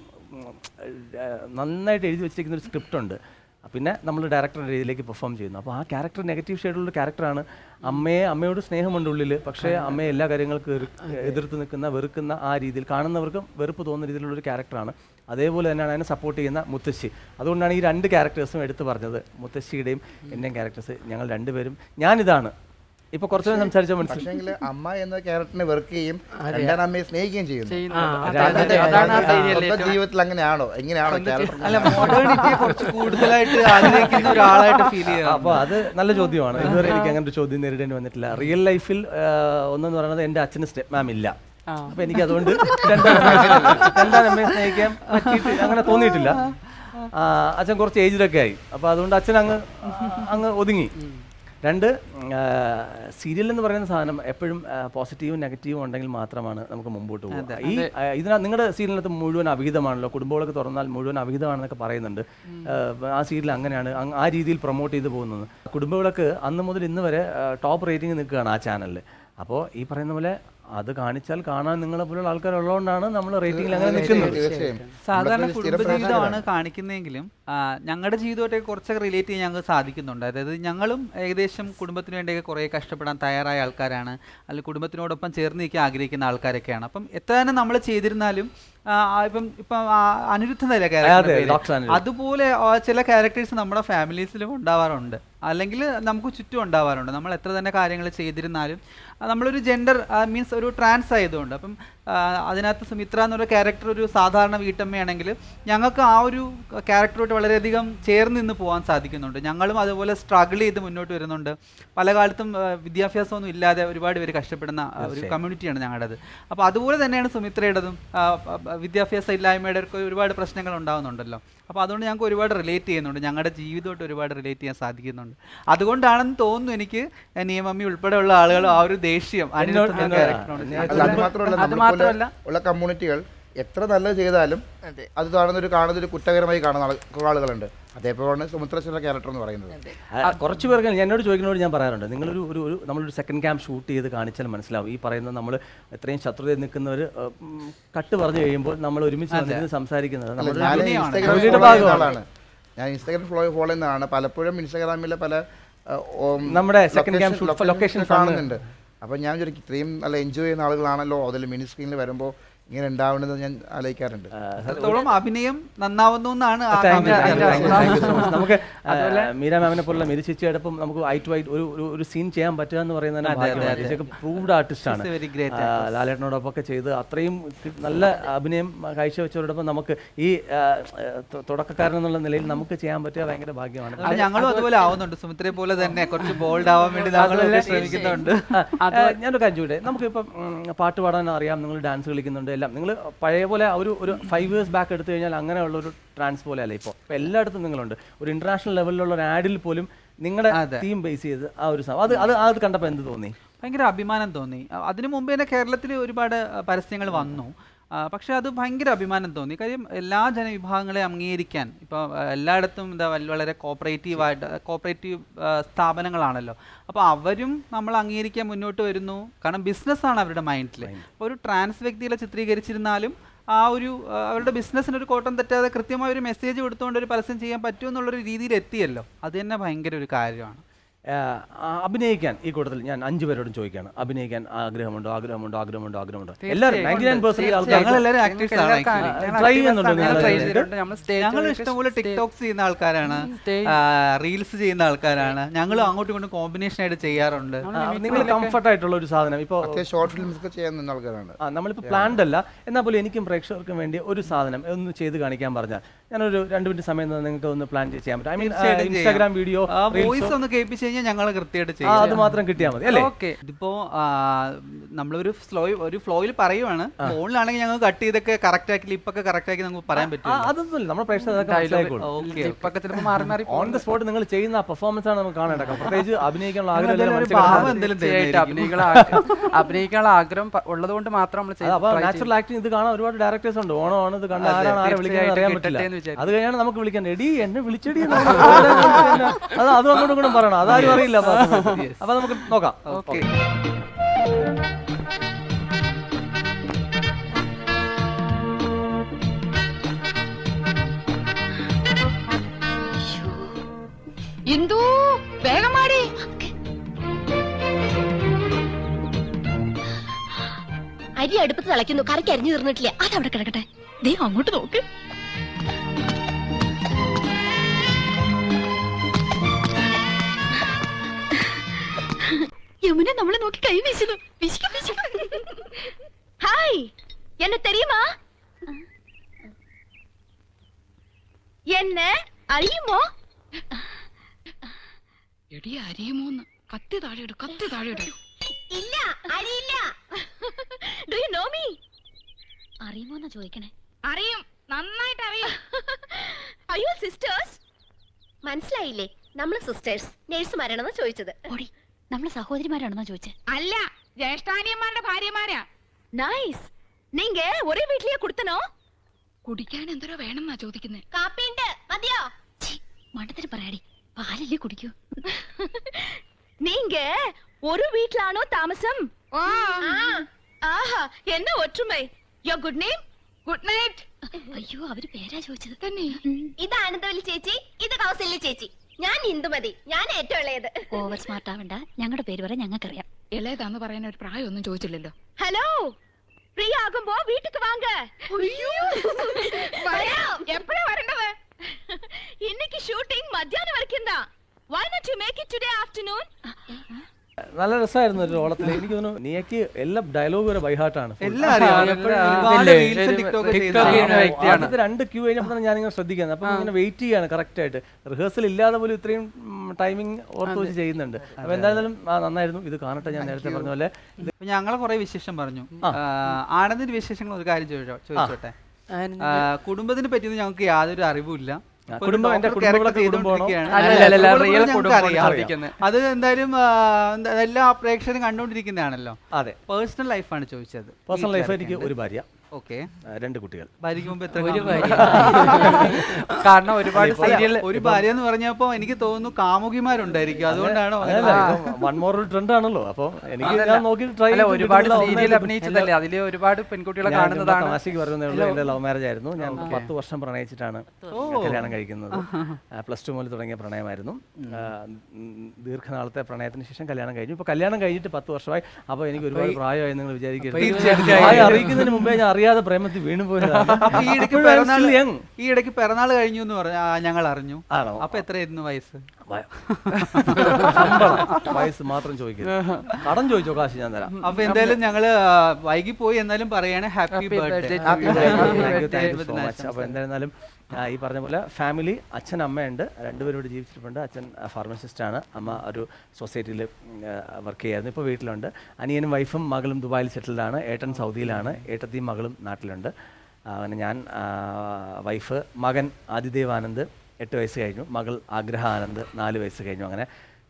നന്നായിട്ട് എഴുതി വെച്ചിരിക്കുന്ന ഒരു സ്ക്രിപ്റ്റ് ഉണ്ട്. പിന്നെ നമ്മൾ ഡയറക്ടറുടെ രീതിയിലേക്ക് പെർഫോം ചെയ്യുന്നു. അപ്പോൾ ആ ക്യാരക്ടർ നെഗറ്റീവ് ഷെയ്ഡുള്ള ക്യാരക്ടറാണ്. അമ്മയോട് സ്നേഹമുണ്ട് ഉള്ളിൽ, പക്ഷേ അമ്മയെ എല്ലാ കാര്യങ്ങൾക്ക് എതിർത്ത് നിൽക്കുന്ന, വെറുക്കുന്ന, ആ രീതിയിൽ കാണുന്നവർക്കും വെറുപ്പ് തോന്നുന്ന രീതിയിലുള്ളൊരു ക്യാരക്ടറാണ്. അതേപോലെ തന്നെയാണ് അതിനെ സപ്പോർട്ട് ചെയ്യുന്ന മുത്തശ്ശി. അതുകൊണ്ടാണ് ഈ രണ്ട് ക്യാരക്ടേഴ്സും എടുത്ത് പറഞ്ഞത്. മുത്തശ്ശിയുടെയും എൻ്റെയും ക്യാരക്ടേഴ്സ് ഞങ്ങൾ രണ്ടുപേരും ഞാനിതാണ്. ഇപ്പൊ കുറച്ചു സംസാരിച്ചാൽ മനസ്സിലായി. അമ്മ എന്ന ക്യാരക്ടറിനെ വെറുക്കുകയും അമ്മയെ സ്നേഹിക്കുകയും ചെയ്യുന്നു. ജീവിതത്തിൽ അങ്ങനെയാണോ, എങ്ങനെയാണോ അല്ല, മോഡേണിറ്റിയെ കുറച്ച് കൂടുതലായിട്ട് ആഗ്രഹിക്കുന്ന ഒരാളായിട്ട് ഫീൽ ചെയ്യുക. അപ്പോൾ അത് നല്ല ചോദ്യമാണ്. ഇതുവരെ എനിക്ക് അങ്ങനെ ഒരു ചോദ്യം നേരിടേണ്ടി വന്നിട്ടില്ല. റിയൽ ലൈഫിൽ ഒന്നെന്ന് പറയുന്നത് എൻ്റെ അച്ഛന് സ്റ്റെപ്പ് മാം ഇല്ല. അപ്പൊ എനിക്ക് അതുകൊണ്ട് രണ്ടാം അമ്മയെ സ്നേഹിക്കാൻ പറ്റിയിട്ട് അങ്ങനെ തോന്നിയിട്ടില്ല. അച്ഛൻ കുറച്ച് ഏജിലൊക്കെ ആയി. അപ്പോൾ അതുകൊണ്ട് അച്ഛൻ അങ്ങ് ഒതുങ്ങി. രണ്ട്, സീരിയൽ എന്ന് പറയുന്ന സാധനം എപ്പോഴും പോസിറ്റീവും നെഗറ്റീവും ഉണ്ടെങ്കിൽ മാത്രമാണ് നമുക്ക് മുമ്പോട്ട് പോകുക. നിങ്ങളുടെ സീരിയലിനകത്ത് മുഴുവൻ അവിഹിതമാണല്ലോ, കുടുംബങ്ങളൊക്കെ തുറന്നാൽ മുഴുവൻ അവിഹിതമാണെന്നൊക്കെ പറയുന്നുണ്ട്. ആ സീരിയൽ അങ്ങനെയാണ്, ആ രീതിയിൽ പ്രൊമോട്ട് ചെയ്ത് പോകുന്നത്. കുടുംബങ്ങളൊക്കെ അന്ന് മുതൽ ഇന്ന് വരെ ടോപ്പ് റേറ്റിംഗ് നിൽക്കുകയാണ് ആ ചാനലിൽ. അപ്പോൾ ഈ പറയുന്ന പോലെ അത് കാണിച്ചാൽ കാണാൻ നിങ്ങളെ പോലുള്ള ആൾക്കാരുള്ളതുകൊണ്ടാണ് നമ്മൾ റേറ്റിംഗിൽ അങ്ങനെ നിൽക്കുന്നത്. സാധാരണ കുടുംബജീവിതമാണ് കാണിക്കുന്നതെങ്കിലും ഞങ്ങളുടെ ജീവിതമായിട്ട് കുറച്ചൊക്കെ റിലേറ്റ് ചെയ്യാൻ ഞങ്ങൾക്ക് സാധിക്കുന്നുണ്ട്. അതായത് ഞങ്ങളും ഏകദേശം കുടുംബത്തിന് വേണ്ടിയൊക്കെ കുറേ കഷ്ടപ്പെടാൻ തയ്യാറായ ആൾക്കാരാണ്, അല്ലെങ്കിൽ കുടുംബത്തിനോടൊപ്പം ചേർന്ന് നിൽക്കാൻ ആഗ്രഹിക്കുന്ന ആൾക്കാരൊക്കെയാണ്. അപ്പം എത്ര തന്നെ നമ്മൾ ചെയ്തിരുന്നാലും ഇപ്പം അനിരുദ്ധതയിലെ ക്യാരക്ടർ അതുപോലെ ചില ക്യാരക്ടേഴ്സ് നമ്മുടെ ഫാമിലീസിലും ഉണ്ടാവാറുണ്ട്, അല്ലെങ്കിൽ നമുക്ക് ചുറ്റും ഉണ്ടാവാറുണ്ട്. നമ്മൾ എത്ര തന്നെ കാര്യങ്ങൾ ചെയ്തിരുന്നാലും നമ്മളൊരു ജെൻഡർ മീൻസ് ഒരു ട്രാൻസ് ആയതുകൊണ്ട്, അപ്പം അതിനകത്ത് സുമിത്ര എന്നൊരു ക്യാരക്ടർ ഒരു സാധാരണ വീട്ടമ്മയാണെങ്കിൽ ഞങ്ങൾക്ക് ആ ഒരു ക്യാരക്ടറോട്ട് വളരെയധികം ചേർന്ന് നിന്ന് പോകാൻ സാധിക്കുന്നുണ്ട്. ഞങ്ങളും അതുപോലെ സ്ട്രഗിൾ ചെയ്ത് മുന്നോട്ട് വരുന്നുണ്ട്. പല കാലത്തും വിദ്യാഭ്യാസമൊന്നും ഇല്ലാതെ ഒരുപാട് പേര് കഷ്ടപ്പെടുന്ന ഒരു കമ്മ്യൂണിറ്റിയാണ് ഞങ്ങളുടേത്. അപ്പോൾ അതുപോലെ തന്നെയാണ് സുമിത്രയുടേതും. വിദ്യാഭ്യാസം ഇല്ലായ്മയുടെ ഒരുപാട് പ്രശ്നങ്ങൾ ഉണ്ടാകുന്നുണ്ടല്ലോ. അപ്പോൾ അതുകൊണ്ട് ഞങ്ങൾക്ക് ഒരുപാട് റിലേറ്റ് ചെയ്യുന്നുണ്ട്, ഞങ്ങളുടെ ജീവിതമായിട്ട് ഒരുപാട് റിലേറ്റ് ചെയ്യാൻ സാധിക്കുന്നുണ്ട്. അതുകൊണ്ടാണെന്ന് തോന്നുന്നു എനിക്ക് നിയമമ്മി ഉൾപ്പെടെയുള്ള ആളുകൾ ആ ഒരു ദേഷ്യം മാത്രമല്ല ഉള്ള കമ്മ്യൂണിറ്റികൾ എത്ര നല്ലത് ചെയ്താലും അത് കാണുന്നൊരു കുറ്റകരമായി കാണുന്ന ആളുകളുണ്ട്. അതേപോലെയാണ് സുമിത്രയുടെ ക്യാരക്ടർ എന്ന് പറയുന്നത്. കുറച്ച് പേർക്ക് എന്നോട് ചോദിക്കുന്നതോട് ഞാൻ പറയാറുണ്ട്, നിങ്ങളൊരു നമ്മളൊരു സെക്കൻഡ് ക്യാമ്പ് ഷൂട്ട് ചെയ്ത് കാണിച്ചാൽ മനസ്സിലാവും. ഈ പറയുന്നത് നമ്മൾ എത്രയും ശത്രുതയിൽ നിൽക്കുന്നവർ കട്ട് പറഞ്ഞു കഴിയുമ്പോൾ നമ്മൾ ഒരുമിച്ച് സംസാരിക്കുന്നത് ഞാൻ ഇൻസ്റ്റാഗ്രാം ഫോളോ ചെയ്യുന്നതാണ്. പലപ്പോഴും ഇൻസ്റ്റാഗ്രാമിലെ പല നമ്മുടെ സെക്കൻഡ് ക്യാമ്പ് ഷൂട്ട് ലൊക്കേഷൻ കാണുന്നുണ്ട്. അപ്പോൾ ഞാൻ വിചാരിക്കും ഇത്രയും നല്ല എൻജോയ് ചെയ്യുന്ന ആളുകളാണല്ലോ അതിൽ മിനി സ്ക്രീനിൽ വരുമ്പോൾ ഇങ്ങനെ ഉണ്ടാവുന്നത് ഞാൻ ആലോചിക്കാറുണ്ട്. അത്രത്തോളം അഭിനയം നന്നാവുന്നു എന്നാണ് നമുക്ക് മീര മാമിനെ പോലുള്ള മിരി ചേച്ചിയോടൊപ്പം നമുക്ക് ഐ ടു ഐ ഒരു സീൻ ചെയ്യാൻ പറ്റുക എന്ന് പറയുന്നത് പ്രൂവ്ഡ് ആർട്ടിസ്റ്റാണ്. ലാലേട്ടനോടൊപ്പം ഒക്കെ ചെയ്ത് അത്രയും നല്ല അഭിനയം കാഴ്ചവെച്ചവരോടൊപ്പം നമുക്ക് ഈ തുടക്കക്കാരൻ എന്നുള്ള നിലയിൽ നമുക്ക് ചെയ്യാൻ പറ്റുക ഭയങ്കര ഭാഗ്യമാണ്. ഞങ്ങളും അതുപോലെ ആവുന്നുണ്ട്, സുമിത്രയെ പോലെ തന്നെ കുറച്ച് ബോൾഡ് ആവാൻ വേണ്ടി ഞങ്ങൾ ശ്രമിക്കുന്നുണ്ട്. ഞാനൊരു കാര്യം ചോദിക്കട്ടെ, നമുക്കിപ്പം പാട്ട് പാടാൻ അറിയാം, നിങ്ങൾ ഡാൻസ് കളിക്കുന്നുണ്ട്, നിങ്ങൾ പഴയ പോലെ ഒരു 5 years ബാക്ക് എടുത്തു കഴിഞ്ഞാൽ അങ്ങനെയുള്ളൊരു ട്രാൻസ് പോലെ അല്ല ഇപ്പോൾ എല്ലായിടത്തും നിങ്ങളുണ്ട്. ഒരു ഇന്റർനാഷണൽ ലെവലിലുള്ള ഒരു ആഡിൽ പോലും നിങ്ങളുടെ തീം ബേസ് ചെയ്ത് ആ ഒരു അത് കണ്ടപ്പോൾ എന്ത് തോന്നി? ഭയങ്കര അഭിമാനം തോന്നി. അതിനു മുമ്പ് തന്നെ കേരളത്തിൽ ഒരുപാട് പരസ്യങ്ങൾ വന്നു. പക്ഷേ അത് ഭയങ്കര അഭിമാനം തോന്നി. കാര്യം എല്ലാ ജനവിഭാഗങ്ങളെയും അംഗീകരിക്കാൻ ഇപ്പോൾ എല്ലായിടത്തും വളരെ കോപ്പറേറ്റീവ് സ്ഥാപനങ്ങളാണല്ലോ. അപ്പോൾ അവരും നമ്മൾ അംഗീകരിക്കാൻ മുന്നോട്ട് വരുന്നു. കാരണം ബിസിനസ്സാണ് അവരുടെ മൈൻഡിൽ. അപ്പോൾ ഒരു ട്രാൻസ് വ്യക്തികളെ ചിത്രീകരിച്ചിരുന്നാലും ആ ഒരു അവരുടെ ബിസിനസ്സിനൊരു കോട്ടം തെറ്റാതെ കൃത്യമായ ഒരു മെസ്സേജ് കൊടുത്തുകൊണ്ട് ഒരു പരസ്യം ചെയ്യാൻ പറ്റുമെന്നുള്ളൊരു രീതിയിൽ എത്തിയല്ലോ. അത് തന്നെ ഭയങ്കര ഒരു കാര്യമാണ്. അഭിനയിക്കാൻ ഈ കൂട്ടത്തിൽ ഞാൻ 5 പേരോടും ചോദിക്കുകയാണ്, അഭിനയിക്കാൻ ആഗ്രഹമുണ്ടോ? എല്ലാവരും 99% ഞങ്ങളെല്ലാവരും ആക്ടേഴ്സ് ആണ്. ട്രൈ ചെയ്യുന്നുണ്ട്. ഞങ്ങൾ ഇഷ്ടംപോലെ ടിക്ടോക്സ് ചെയ്യുന്ന ആൾക്കാരാണ്, റീൽസ് ചെയ്യുന്ന ആൾക്കാരാണ്. ഞങ്ങൾ അങ്ങോട്ടും ഇങ്ങോട്ടും കോമ്പിനേഷൻ ആയിട്ട് ചെയ്യാറുണ്ട്. നിങ്ങൾ കംഫർട്ട് ആയിട്ടുള്ള ഒരു സാധനം ഇപ്പോൾ ഷോർട്ട് ഫിലിംസ് ഒക്കെ ചെയ്യാൻ നിന്ന ആൾക്കാരാണ്. നമ്മളിപ്പോൾ പ്ലാൻഡ് അല്ല, എന്നാൽ പോലും എനിക്കും പ്രേക്ഷകർക്കും വേണ്ടി ഒരു സാധനം ഒന്ന് ചെയ്ത് കാണിക്കാൻ പറഞ്ഞാൽ ഞാനൊരു 2 മിനിറ്റ് സമയം നിങ്ങൾക്ക് ഒന്ന് പ്ലാൻ ചെയ്യാൻ പറ്റും. I mean Instagram video voice ഒന്ന് കേൾപ്പിച്ച് കഴിഞ്ഞാൽ ഞങ്ങൾ കൃത്യമായിട്ട് ചെയ്യും. അത് മാത്രം കിട്ടിയാൽ മതി അല്ലേ? ഇതിപ്പോ നമ്മളൊരു ഫ്ലോയിൽ പറയുവാണ്. ഫോണിലാണെങ്കിൽ ഞങ്ങൾ കട്ട് ചെയ്തൊക്കെ കറക്റ്റ് ആക്കി ലിപ്പൊക്കെ കറക്റ്റ് ആക്കി നമുക്ക് പറയാൻ പറ്റും. അതൊന്നുമില്ല, നമ്മുടെ പ്രേക്ഷകർക്ക് ഓൺ ദ സ്പോട്ട് നിങ്ങൾ ചെയ്യുന്ന പെർഫോമൻസ് ആണ് നമുക്ക് കാണേണ്ടത്. പ്രത്യേകിച്ച് അഭിനയിക്കാനുള്ള അഭിനയിക്കാനുള്ള ആഗ്രഹം ഉള്ളത് കൊണ്ട് മാത്രം നാച്ചുറൽ ആക്ടിങ് ഇത് കാണാൻ ഒരുപാട് ഡയറക്ടേഴ്സ് ഉണ്ട്. ഓണമാണ് ഇത് കണ്ട ആരെ വിളിക്കുന്നത് അറിയാൻ പറ്റില്ല. അത് കഴിഞ്ഞാണ് നമുക്ക് വിളിക്കാൻ എടി എന്നെ വിളിച്ചെടി അത് അങ്ങോട്ടും കൂടെ പറയണം, അതാരും അറിയില്ല. അപ്പൊ നമുക്ക് നോക്കാം. ഇന്ദു വേഗം മാടി. അരി അടുപ്പത്ത് തിളയ്ക്കുന്നു, കറിക്ക് അരിഞ്ഞു തീർന്നിട്ടില്ല. അതവിടെ കിടക്കട്ടെ. ദേ അങ്ങോട്ട് നോക്ക്. യമുന നമ്മളെ നോക്കി കൈ വീശുന്നു. ഹായ്, എന്നെ തെരിയുമാ? എന്നെ അറിയുമോ? എടി അറിയുമോന്ന്? കത്തി താഴെയിടും, കത്തി താഴെയിടും. ഇല്ല, അറിയില്ല. Do you know me? അറിയുമോന്നാ ചോദിക്കണേ. അറിയും, നന്നായിട്ട് അറിയും. അയ്യോ സിസ്റ്റേഴ്സ്, മനസ്സിലായില്ലേ? നമ്മള് സിസ്റ്റേഴ്സ് നേഴ്സുമാരാണെന്ന് ചോദിച്ചത്. ഓടി, നമ്മള് സഹോദരിമാരാണെന്നാ ചോദിച്ചത്. അല്ല, ജ്യേഷ്ഠാനിയന്മാരുടെ ഭാര്യമാരാ. നൈസ്. നീങ്ക ഒരേ വീട്ടിലേ കൊടുത്തനോ? കുടിക്കാൻ എന്തോ വേണമെന്നാ ചോദിക്കുന്നേ. കാപ്പിണ്ട്, മതിയോ? മണ്ടത്തിന് പറയാടി, പാലല്ലേ കുടിക്കൂ. നീങ്ക ഒരു വീട്ടിലാണോ താമസം? ആഹാ, എന്നാ ഒറ്റുമൈ. യോ ഗുഡ് നെയിം? Good night. അയ്യോ, അവര് പേരാ ചോദിച്ചത്. തന്നെ. ഇത് ആനന്ദവല്ലി ചേച്ചി, ഇത് കൗസല്യ ചേച്ചി. ഞാൻ ഇന്ദുമതി, ഞാൻ ഏറ്റവും ഇളയത്. ഓവർ സ്മാർട്ട് ആവണ്ട, ഞങ്ങളുടെ പേര് പറയാൻ ഞങ്ങൾക്കറിയാം. ഇളയതാന്ന് പറയാൻ ഒരു പ്രായമൊന്നും ചോദിച്ചില്ലല്ലോ. ഹലോ, ഫ്രീ ആകുമ്പോ വീട്ടിക്ക് വാങ്ക. എപ്പോഴാ വരേണ്ടത്? இன்னைக்கு ஷூட்டிங் மத்தியானம் வரைக்கும் தான். Why not you make it today afternoon? നല്ല രസമായിരുന്നു ഒരു ഓളത്തിൽ. എനിക്ക് തോന്നുന്നു നീക്ക് എല്ലാ ഡയലോഗ് വരെ ബൈഹാർട്ടാണ്. ആദ്യത്തെ 2 ക്യൂ കഴിഞ്ഞപ്പോൾ തന്നെ ഞാനിങ്ങനെ ശ്രദ്ധിക്കുന്നത്. അപ്പം ഇങ്ങനെ വെയിറ്റ് ചെയ്യാണ് കറക്റ്റ് ആയിട്ട്. റിഹേഴ്സൽ ഇല്ലാതെ പോലും ഇത്രയും ടൈമിംഗ് ഓർത്ത് വെച്ച് ചെയ്യുന്നുണ്ട്. അപ്പൊ എന്തായാലും നന്നായിരുന്നു. ഇത് കാണട്ടെ, ഞാൻ നേരത്തെ പറഞ്ഞ പോലെ. ഞങ്ങളെ കുറെ വിശേഷം പറഞ്ഞു. ആനന്ദിന്റെ വിശേഷങ്ങൾ ഒരു കാര്യം ചോദിച്ചോട്ടെ. കുടുംബത്തിനെ പറ്റിയൊന്നും ഞങ്ങൾക്ക് യാതൊരു അറിവുമില്ല. അത് എന്തായാലും എല്ലാ പ്രേക്ഷകരും കണ്ടുകൊണ്ടിരിക്കുന്നതാണല്ലോ. അതെ, പേഴ്സണൽ ലൈഫാണ് ചോദിച്ചത്. പേഴ്സണൽ ലൈഫ് എനിക്ക് ഒരു ഭാര്യ, ഓക്കെ, 2 കുട്ടികൾ. ഭാര്യയ്ക്ക് മുമ്പ് എത്ര? കാരണം ഒരുപാട് സീരിയൽ. ഒരു ഭാര്യ എന്ന് പറഞ്ഞപ്പോ എനിക്ക് തോന്നുന്നു കാമുകിമാരുണ്ടായിരിക്കും, അതുകൊണ്ടാണോ? വൺ മോർ ട്രെൻഡ് ആണല്ലോ. അപ്പൊ എനിക്ക് ഞാൻ നോക്കി ട്രൈ. ഒരുപാട് സീരിയൽ അഭിനയിച്ചതല്ലേ, അതില് ഒരുപാട് പെൺകുട്ടികളെ കാണുന്നതാണ്. തമാശക്ക് പറയുന്നത് എന്റെ ലവ് മാരേജ് ആയിരുന്നു. ഞാൻ 10 വർഷം പ്രണയിച്ചിട്ടാണ് കല്യാണം കഴിക്കുന്നത്. +2 മുതൽ തുടങ്ങിയ പ്രണയമായിരുന്നു. ദീർഘനാളത്തെ പ്രണയത്തിന് ശേഷം കല്യാണം കഴിഞ്ഞു. ഇപ്പൊ കല്യാണം കഴിഞ്ഞിട്ട് 10 വർഷമായി. അപ്പൊ എനിക്ക് ഒരുപാട് പ്രായമായി നിങ്ങൾ വിചാരിക്കരുത്. അറിയിക്കുന്നതിന് മുമ്പേ ഞാൻ അറിയാതെ പ്രേമത്തിൽ വീണു പോയതാണ്. ഈ ഇടയ്ക്ക് പിറന്നാൾ കഴിഞ്ഞു എന്ന് പറഞ്ഞ ഞങ്ങൾ അറിഞ്ഞു. അപ്പൊ എത്രയായിരുന്നു വയസ്സ്? വയസ്സ് മാത്രം ചോദിക്കുന്നത്. കടം ചോദിച്ചോ, കാശ് ഞാൻ തരാം. അപ്പൊ എന്തായാലും ഞങ്ങള് വൈകി പോയി, എന്നാലും പറയാണ് ഹാപ്പി ബർത്ത്ഡേ. അപ്പൊ എന്തായിരുന്നാലും ഈ പറഞ്ഞ പോലെ ഫാമിലി, അച്ഛൻ അമ്മയുണ്ട്, 2 പേരും ഇവിടെ ജീവിച്ചിട്ടുണ്ട്. അച്ഛൻ ഫാർമസിസ്റ്റാണ്, അമ്മ ഒരു സൊസൈറ്റിയിൽ വർക്ക് ചെയ്യായിരുന്നു, ഇപ്പോൾ വീട്ടിലുണ്ട്. അനിയനും വൈഫും മകളും ദുബായിൽ സെറ്റിൽഡാണ്. ഏട്ടൻ സൗദിയിലാണ്, ഏട്ടത്തിയും മകളും നാട്ടിലുണ്ട്. അങ്ങനെ ഞാൻ, വൈഫ്, മകൻ ആദിദേവ് ആനന്ദ് 8 വയസ്സ് കഴിഞ്ഞു, മകൾ ആഗ്രഹ ആനന്ദ് 4 വയസ്സ് കഴിഞ്ഞു. അങ്ങനെ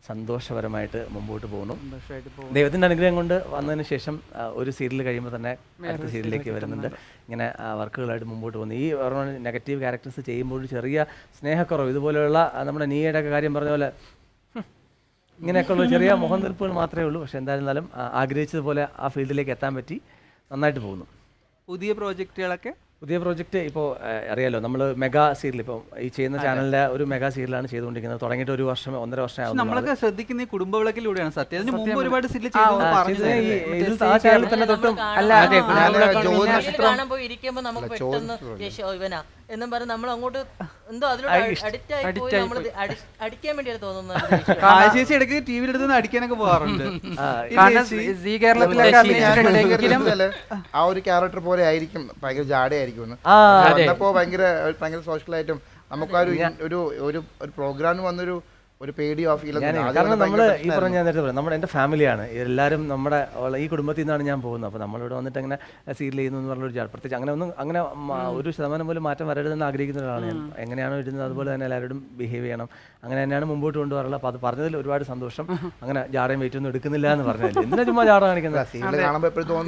സന്തോഷപരമായിട്ട് മുമ്പോട്ട് പോകുന്നു. സന്തോഷമായിട്ട് പോകും. ദൈവത്തിൻ്റെ അനുഗ്രഹം കൊണ്ട് വന്നതിന് ശേഷം ഒരു സീരിയൽ കഴിയുമ്പോൾ തന്നെ അടുത്ത സീരിയലിലേക്ക് വരുന്നുണ്ട്. ഇങ്ങനെ വർക്കുകളായിട്ട് മുമ്പോട്ട് പോകുന്നു. ഈ നെഗറ്റീവ് ക്യാരക്ടേഴ്സ് ചെയ്യുമ്പോൾ ചെറിയ സ്നേഹക്കുറവ്, ഇതുപോലെയുള്ള നമ്മുടെ നീയുടെ ഒക്കെ കാര്യം പറഞ്ഞ പോലെ ഇങ്ങനെയൊക്കെയുള്ള ചെറിയ മുഖം തീർപ്പുകൾ മാത്രമേ ഉള്ളൂ. പക്ഷേ എന്തായിരുന്നാലും ആഗ്രഹിച്ചതുപോലെ ആ ഫീൽഡിലേക്ക് എത്താൻ പറ്റി. നന്നായിട്ട് പോകുന്നു. പുതിയ പ്രോജക്റ്റുകളൊക്കെ പുതിയ പ്രോജക്റ്റ് ഇപ്പോൾ അറിയാലോ, നമ്മൾ മെഗാ സീരിയൽ ഇപ്പോൾ ഈ ചെയ്യുന്ന ചാനലിൻ്റെ ഒരു മെഗാ സീരിയലാണ് ചെയ്തുകൊണ്ടിരിക്കുന്നത്. തുടങ്ങിയിട്ട് 1 വർഷം 1.5 വർഷം ആകുന്നു. നമ്മളൊക്കെ ശ്രദ്ധിക്കുന്ന ഈ കുടുംബവിളക്കിലൂടെയാണ് സത്യം. അതിന് മുമ്പ് ഒരുപാട് സീരിയൽ ആ ചാനലിൽ തന്നെ തൊട്ടും കാണുമ്പോൾ ഇരിക്കുമ്പോൾ നമുക്ക് പെട്ടെന്ന് ഇവനാ എന്നും പറഞ്ഞ് നമ്മൾ അങ്ങോട്ട് എന്തോ അതിലൂടെ അഡിക്റ്റ് ആയി പോയി. നമ്മൾ അടിക്കാൻ വേണ്ടിയാണ് തോന്നുന്നത്. ചേച്ചി ഇടയ്ക്ക് ടി വിയിൽ എടുത്ത് അടിക്കാനൊക്കെ പോകാറുണ്ട്. സീ കേരളത്തിലൊക്കെ അഭിനയിച്ചിട്ടുണ്ടെങ്കിലും ആ ഒരു ക്യാരക്ടർ പോലെ ആയിരിക്കും, ഭയങ്കര ജാടയായിരിക്കും. അപ്പോ ഭയങ്കര സോഷ്യലായിട്ടും നമുക്ക് ഒരു പ്രോഗ്രാമിന് വന്നൊരു ഒരു പേടിയോ ഫീൽ. കാരണം നമ്മൾ ഈ പറഞ്ഞ നേരത്തെ പറയാം, നമ്മുടെ എൻ്റെ ഫാമിലിയാണ് എല്ലാവരും, നമ്മുടെ ഈ കുടുംബത്തിൽ നിന്നാണ് ഞാൻ പോകുന്നത്. അപ്പോൾ നമ്മളിവിടെ വന്നിട്ട് അങ്ങനെ സീരിയൽ ചെയ്യുന്നു എന്ന് പറഞ്ഞൊരു പ്രത്യേകിച്ച് അങ്ങനെ 1% പോലും മാറ്റം വരരുതെന്ന് ആഗ്രഹിക്കുന്ന ഒരാളാണ് ഞാൻ. എങ്ങനെയാണോ ഇരുന്നത് അതുപോലെ തന്നെ എല്ലാവരോടും ബിഹേവ് ചെയ്യണം. അങ്ങനെ തന്നെയാണ് മുമ്പോട്ട് കൊണ്ടുപോകാറുള്ളത്. അപ്പോൾ അത് പറഞ്ഞതിൽ ഒരുപാട് സന്തോഷം. അങ്ങനെ ജാടയും വെയിറ്റ് ഒന്നും എടുക്കുന്നില്ല എന്ന് പറഞ്ഞാൽ എന്തിനാ ചുമ്മാ ജാട കാണിക്കുന്നത്?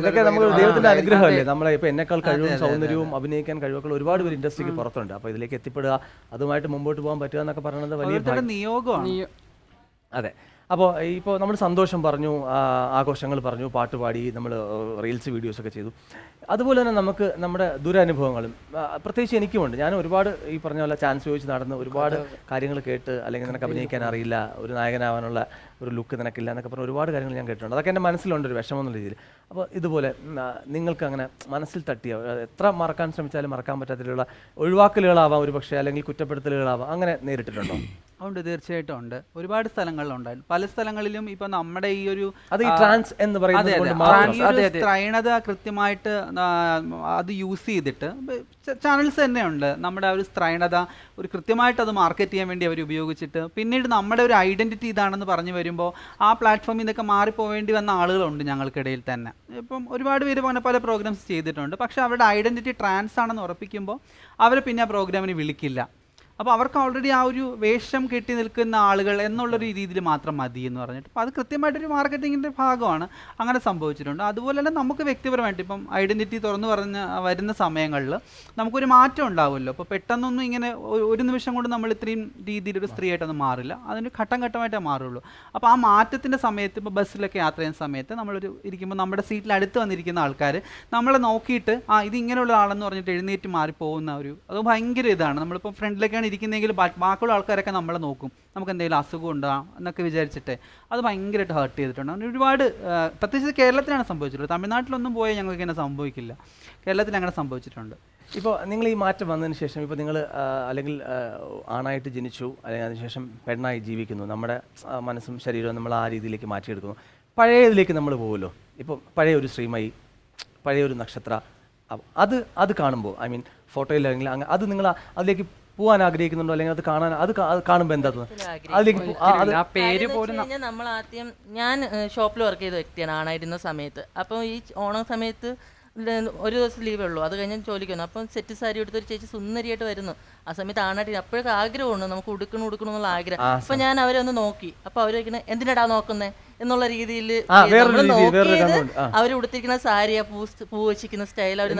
ഇതൊക്കെ നമുക്ക് ദൈവത്തിൻ്റെ അനുഗ്രഹമല്ലേ. നമ്മളെ ഇപ്പോൾ എന്നെക്കാൾ കഴിവും സൗന്ദര്യവും അഭിനയിക്കാൻ കഴിവൊക്കെ ഒരുപാട് പേര് ഇൻഡസ്ട്രിക്ക് പുറത്തുണ്ട്. അപ്പോൾ ഇതിലേക്ക് എത്തിപ്പെടുക, അതുമായിട്ട് മുമ്പോട്ട് പോകാൻ പറ്റുക എന്നൊക്കെ പറയുന്നത് വലിയ നിയോഗമാണ്. അതെ. അപ്പോൾ ഇപ്പോൾ നമ്മൾ സന്തോഷം പറഞ്ഞു, ആഘോഷങ്ങൾ പറഞ്ഞു, പാട്ട് പാടി, നമ്മൾ റീൽസ് വീഡിയോസൊക്കെ ചെയ്തു. അതുപോലെ തന്നെ നമുക്ക് നമ്മുടെ ദുരനുഭവങ്ങളും പ്രത്യേകിച്ച് എനിക്കുമുണ്ട്. ഞാൻ ഒരുപാട് ഈ പറഞ്ഞ പോലെ ചാൻസ് ചോദിച്ച് നടന്ന് ഒരുപാട് കാര്യങ്ങൾ കേട്ട്, അല്ലെങ്കിൽ നിനക്ക് അഭിനയിക്കാൻ അറിയില്ല, ഒരു നായകനാവാനുള്ള ഒരു ലുക്ക് നിനക്കില്ല എന്നൊക്കെ പറഞ്ഞ് ഒരുപാട് കാര്യങ്ങൾ ഞാൻ കേട്ടിട്ടുണ്ട്. അതൊക്കെ എൻ്റെ മനസ്സിലുണ്ട് ഒരു വിഷമം എന്നുള്ള രീതിയിൽ. അപ്പോൾ ഇതുപോലെ നിങ്ങൾക്ക് അങ്ങനെ മനസ്സിൽ തട്ടിയ, എത്ര മറക്കാൻ ശ്രമിച്ചാലും മറക്കാൻ പറ്റാത്തതിലുള്ള ഒഴിവാക്കലുകളാവാം ഒരു പക്ഷേ, അല്ലെങ്കിൽ കുറ്റപ്പെടുത്തലുകളാവാം, അങ്ങനെ നേരിട്ടിട്ടുണ്ടോ? ഉണ്ട്, തീർച്ചയായിട്ടും ഉണ്ട്. ഒരുപാട് സ്ഥലങ്ങളിലുണ്ടായിരുന്നു. പല സ്ഥലങ്ങളിലും ഇപ്പൊ നമ്മുടെ ഈ ഒരു ട്രാൻസ് എന്ന് പറയുന്നത് സ്ത്രൈണത കൃത്യമായിട്ട് അത് യൂസ് ചെയ്തിട്ട് ചാനൽസ് തന്നെയുണ്ട്. നമ്മുടെ ആ ഒരു സ്ത്രൈണത ഒരു കൃത്യമായിട്ട് അത് മാർക്കറ്റ് ചെയ്യാൻ വേണ്ടി അവർ ഉപയോഗിച്ചിട്ട് പിന്നീട് നമ്മുടെ ഒരു ഐഡന്റിറ്റി ഇതാണെന്ന് പറഞ്ഞു വരുമ്പോൾ ആ പ്ലാറ്റ്ഫോമിൽ നിന്നൊക്കെ മാറിപ്പോവേണ്ടി വന്ന ആളുകളുണ്ട് ഞങ്ങൾക്കിടയിൽ തന്നെ. ഇപ്പം ഒരുപാട് പേര് പല പ്രോഗ്രാംസ് ചെയ്തിട്ടുണ്ട്. പക്ഷെ അവരുടെ ഐഡന്റിറ്റി ട്രാൻസ് ആണെന്ന് ഉറപ്പിക്കുമ്പോൾ അവരെ പിന്നെ ആ പ്രോഗ്രാമിന് വിളിക്കില്ല. അപ്പോൾ അവർക്ക് ഓൾറെഡി ആ ഒരു വേഷം കെട്ടി നിൽക്കുന്ന ആളുകൾ എന്നുള്ളൊരു രീതിയിൽ മാത്രം മതി എന്ന് പറഞ്ഞിട്ട്, അപ്പോൾ അത് കൃത്യമായിട്ടൊരു മാർക്കറ്റിങ്ങിൻ്റെ ഭാഗമാണ്. അങ്ങനെ സംഭവിച്ചിട്ടുണ്ട്. അതുപോലെ തന്നെ നമുക്ക് വ്യക്തിപരമായിട്ട് ഇപ്പം ഐഡൻറ്റിറ്റി തുറന്നു വരുന്ന സമയങ്ങളിൽ നമുക്കൊരു മാറ്റം ഉണ്ടാവുമല്ലോ. അപ്പോൾ പെട്ടെന്നൊന്നും ഇങ്ങനെ ഒരു നിമിഷം കൊണ്ട് നമ്മൾ ഇത്രയും രീതിയിലൊരു സ്ത്രീയായിട്ടൊന്നും മാറില്ല. അതിന് ഘട്ടം ഘട്ടമായിട്ടേ മാറുള്ളൂ. അപ്പോൾ ആ മാറ്റത്തിൻ്റെ സമയത്ത് ഇപ്പോൾ ബസ്സിലൊക്കെ യാത്ര ചെയ്യുന്ന സമയത്ത് നമ്മളൊരു ഇരിക്കുമ്പോൾ നമ്മുടെ സീറ്റിൽ അടുത്ത് വന്നിരിക്കുന്ന ആൾക്കാർ നമ്മളെ നോക്കിയിട്ട് ഇത് ഇങ്ങനെയുള്ള ആളെന്ന് പറഞ്ഞിട്ട് എഴുന്നേറ്റ് മാറിപ്പോകുന്ന അത് ഭയങ്കര ഇതാണ്. നമ്മളിപ്പോൾ ഫ്രണ്ടിലേക്കാണ് ഇരിക്കുന്നെങ്കിൽ ബാക്കിയുള്ള ആൾക്കാരൊക്കെ നമ്മളെ നോക്കും, നമുക്ക് എന്തെങ്കിലും അസുഖം ഉണ്ടോ എന്നൊക്കെ വിചാരിച്ചിട്ട്. അത് ഭയങ്കരമായിട്ട് ഹേർട്ട് ചെയ്തിട്ടുണ്ട്. അങ്ങനെ ഒരുപാട്, പ്രത്യേകിച്ച് കേരളത്തിലാണ് സംഭവിച്ചിട്ടുള്ളത്. തമിഴ്നാട്ടിലൊന്നും പോയാൽ ഞങ്ങൾക്ക് ഇങ്ങനെ സംഭവിക്കില്ല. കേരളത്തിൽ അങ്ങനെ സംഭവിച്ചിട്ടുണ്ട്. ഇപ്പോൾ നിങ്ങൾ ഈ മാറ്റം വന്നതിന് ശേഷം, ഇപ്പോൾ നിങ്ങൾ അല്ലെങ്കിൽ ആണായിട്ട് ജനിച്ചു, അല്ലെങ്കിൽ അതിനുശേഷം പെണ്ണായി ജീവിക്കുന്നു, നമ്മുടെ മനസ്സും ശരീരവും നമ്മൾ ആ രീതിയിലേക്ക് മാറ്റിയെടുക്കുന്നു. പഴയ ഇതിലേക്ക് നമ്മൾ പോകുമല്ലോ. ഇപ്പോൾ പഴയ ഒരു ശ്രീമയി, പഴയ ഒരു നക്ഷത്ര, അത് കാണുമ്പോൾ, ഐ മീൻ ഫോട്ടോയിൽ അല്ലെങ്കിൽ അത് നിങ്ങൾ അതിലേക്ക് പോകാൻ ആഗ്രഹിക്കുന്നുണ്ടോ, അല്ലെങ്കിൽ അത് കാണുമ്പോൾ എന്താ തോന്നുന്നത്? ആ പേര് പോലും നമ്മൾ ആദ്യം, ഞാൻ ഷോപ്പിൽ വർക്ക് ചെയ്ത വ്യക്തിയാണ് ആണായിരുന്ന സമയത്ത്. അപ്പോൾ ഈ ഓണം സമയത്ത് ഒരു ദിവസം ലീവേ ഉള്ളൂ. അത് കഴിഞ്ഞ് ജോലിക്ക് വന്നു. അപ്പം സെറ്റ് സാരി എടുത്തൊരു ചേച്ചി സുന്ദരിയായിട്ട് വരുന്നു. ആ സമയത്ത് ആണായിട്ട് അപ്പോഴൊക്കെ ആഗ്രഹമുണ്ട് നമുക്ക് ഉടുക്കണം എന്നുള്ള ആഗ്രഹം. അപ്പം ഞാൻ അവരെ ഒന്ന് നോക്കി. അപ്പോൾ അവർ വയ്ക്കണേ എന്തിനാടാ നോക്കുന്നേ എന്നുള്ള രീതിയിൽ അവർ ഉടുത്തിരിക്കുന്ന സാരി, പൂ വെച്ചിരിക്കുന്ന സ്റ്റൈൽ, അവർ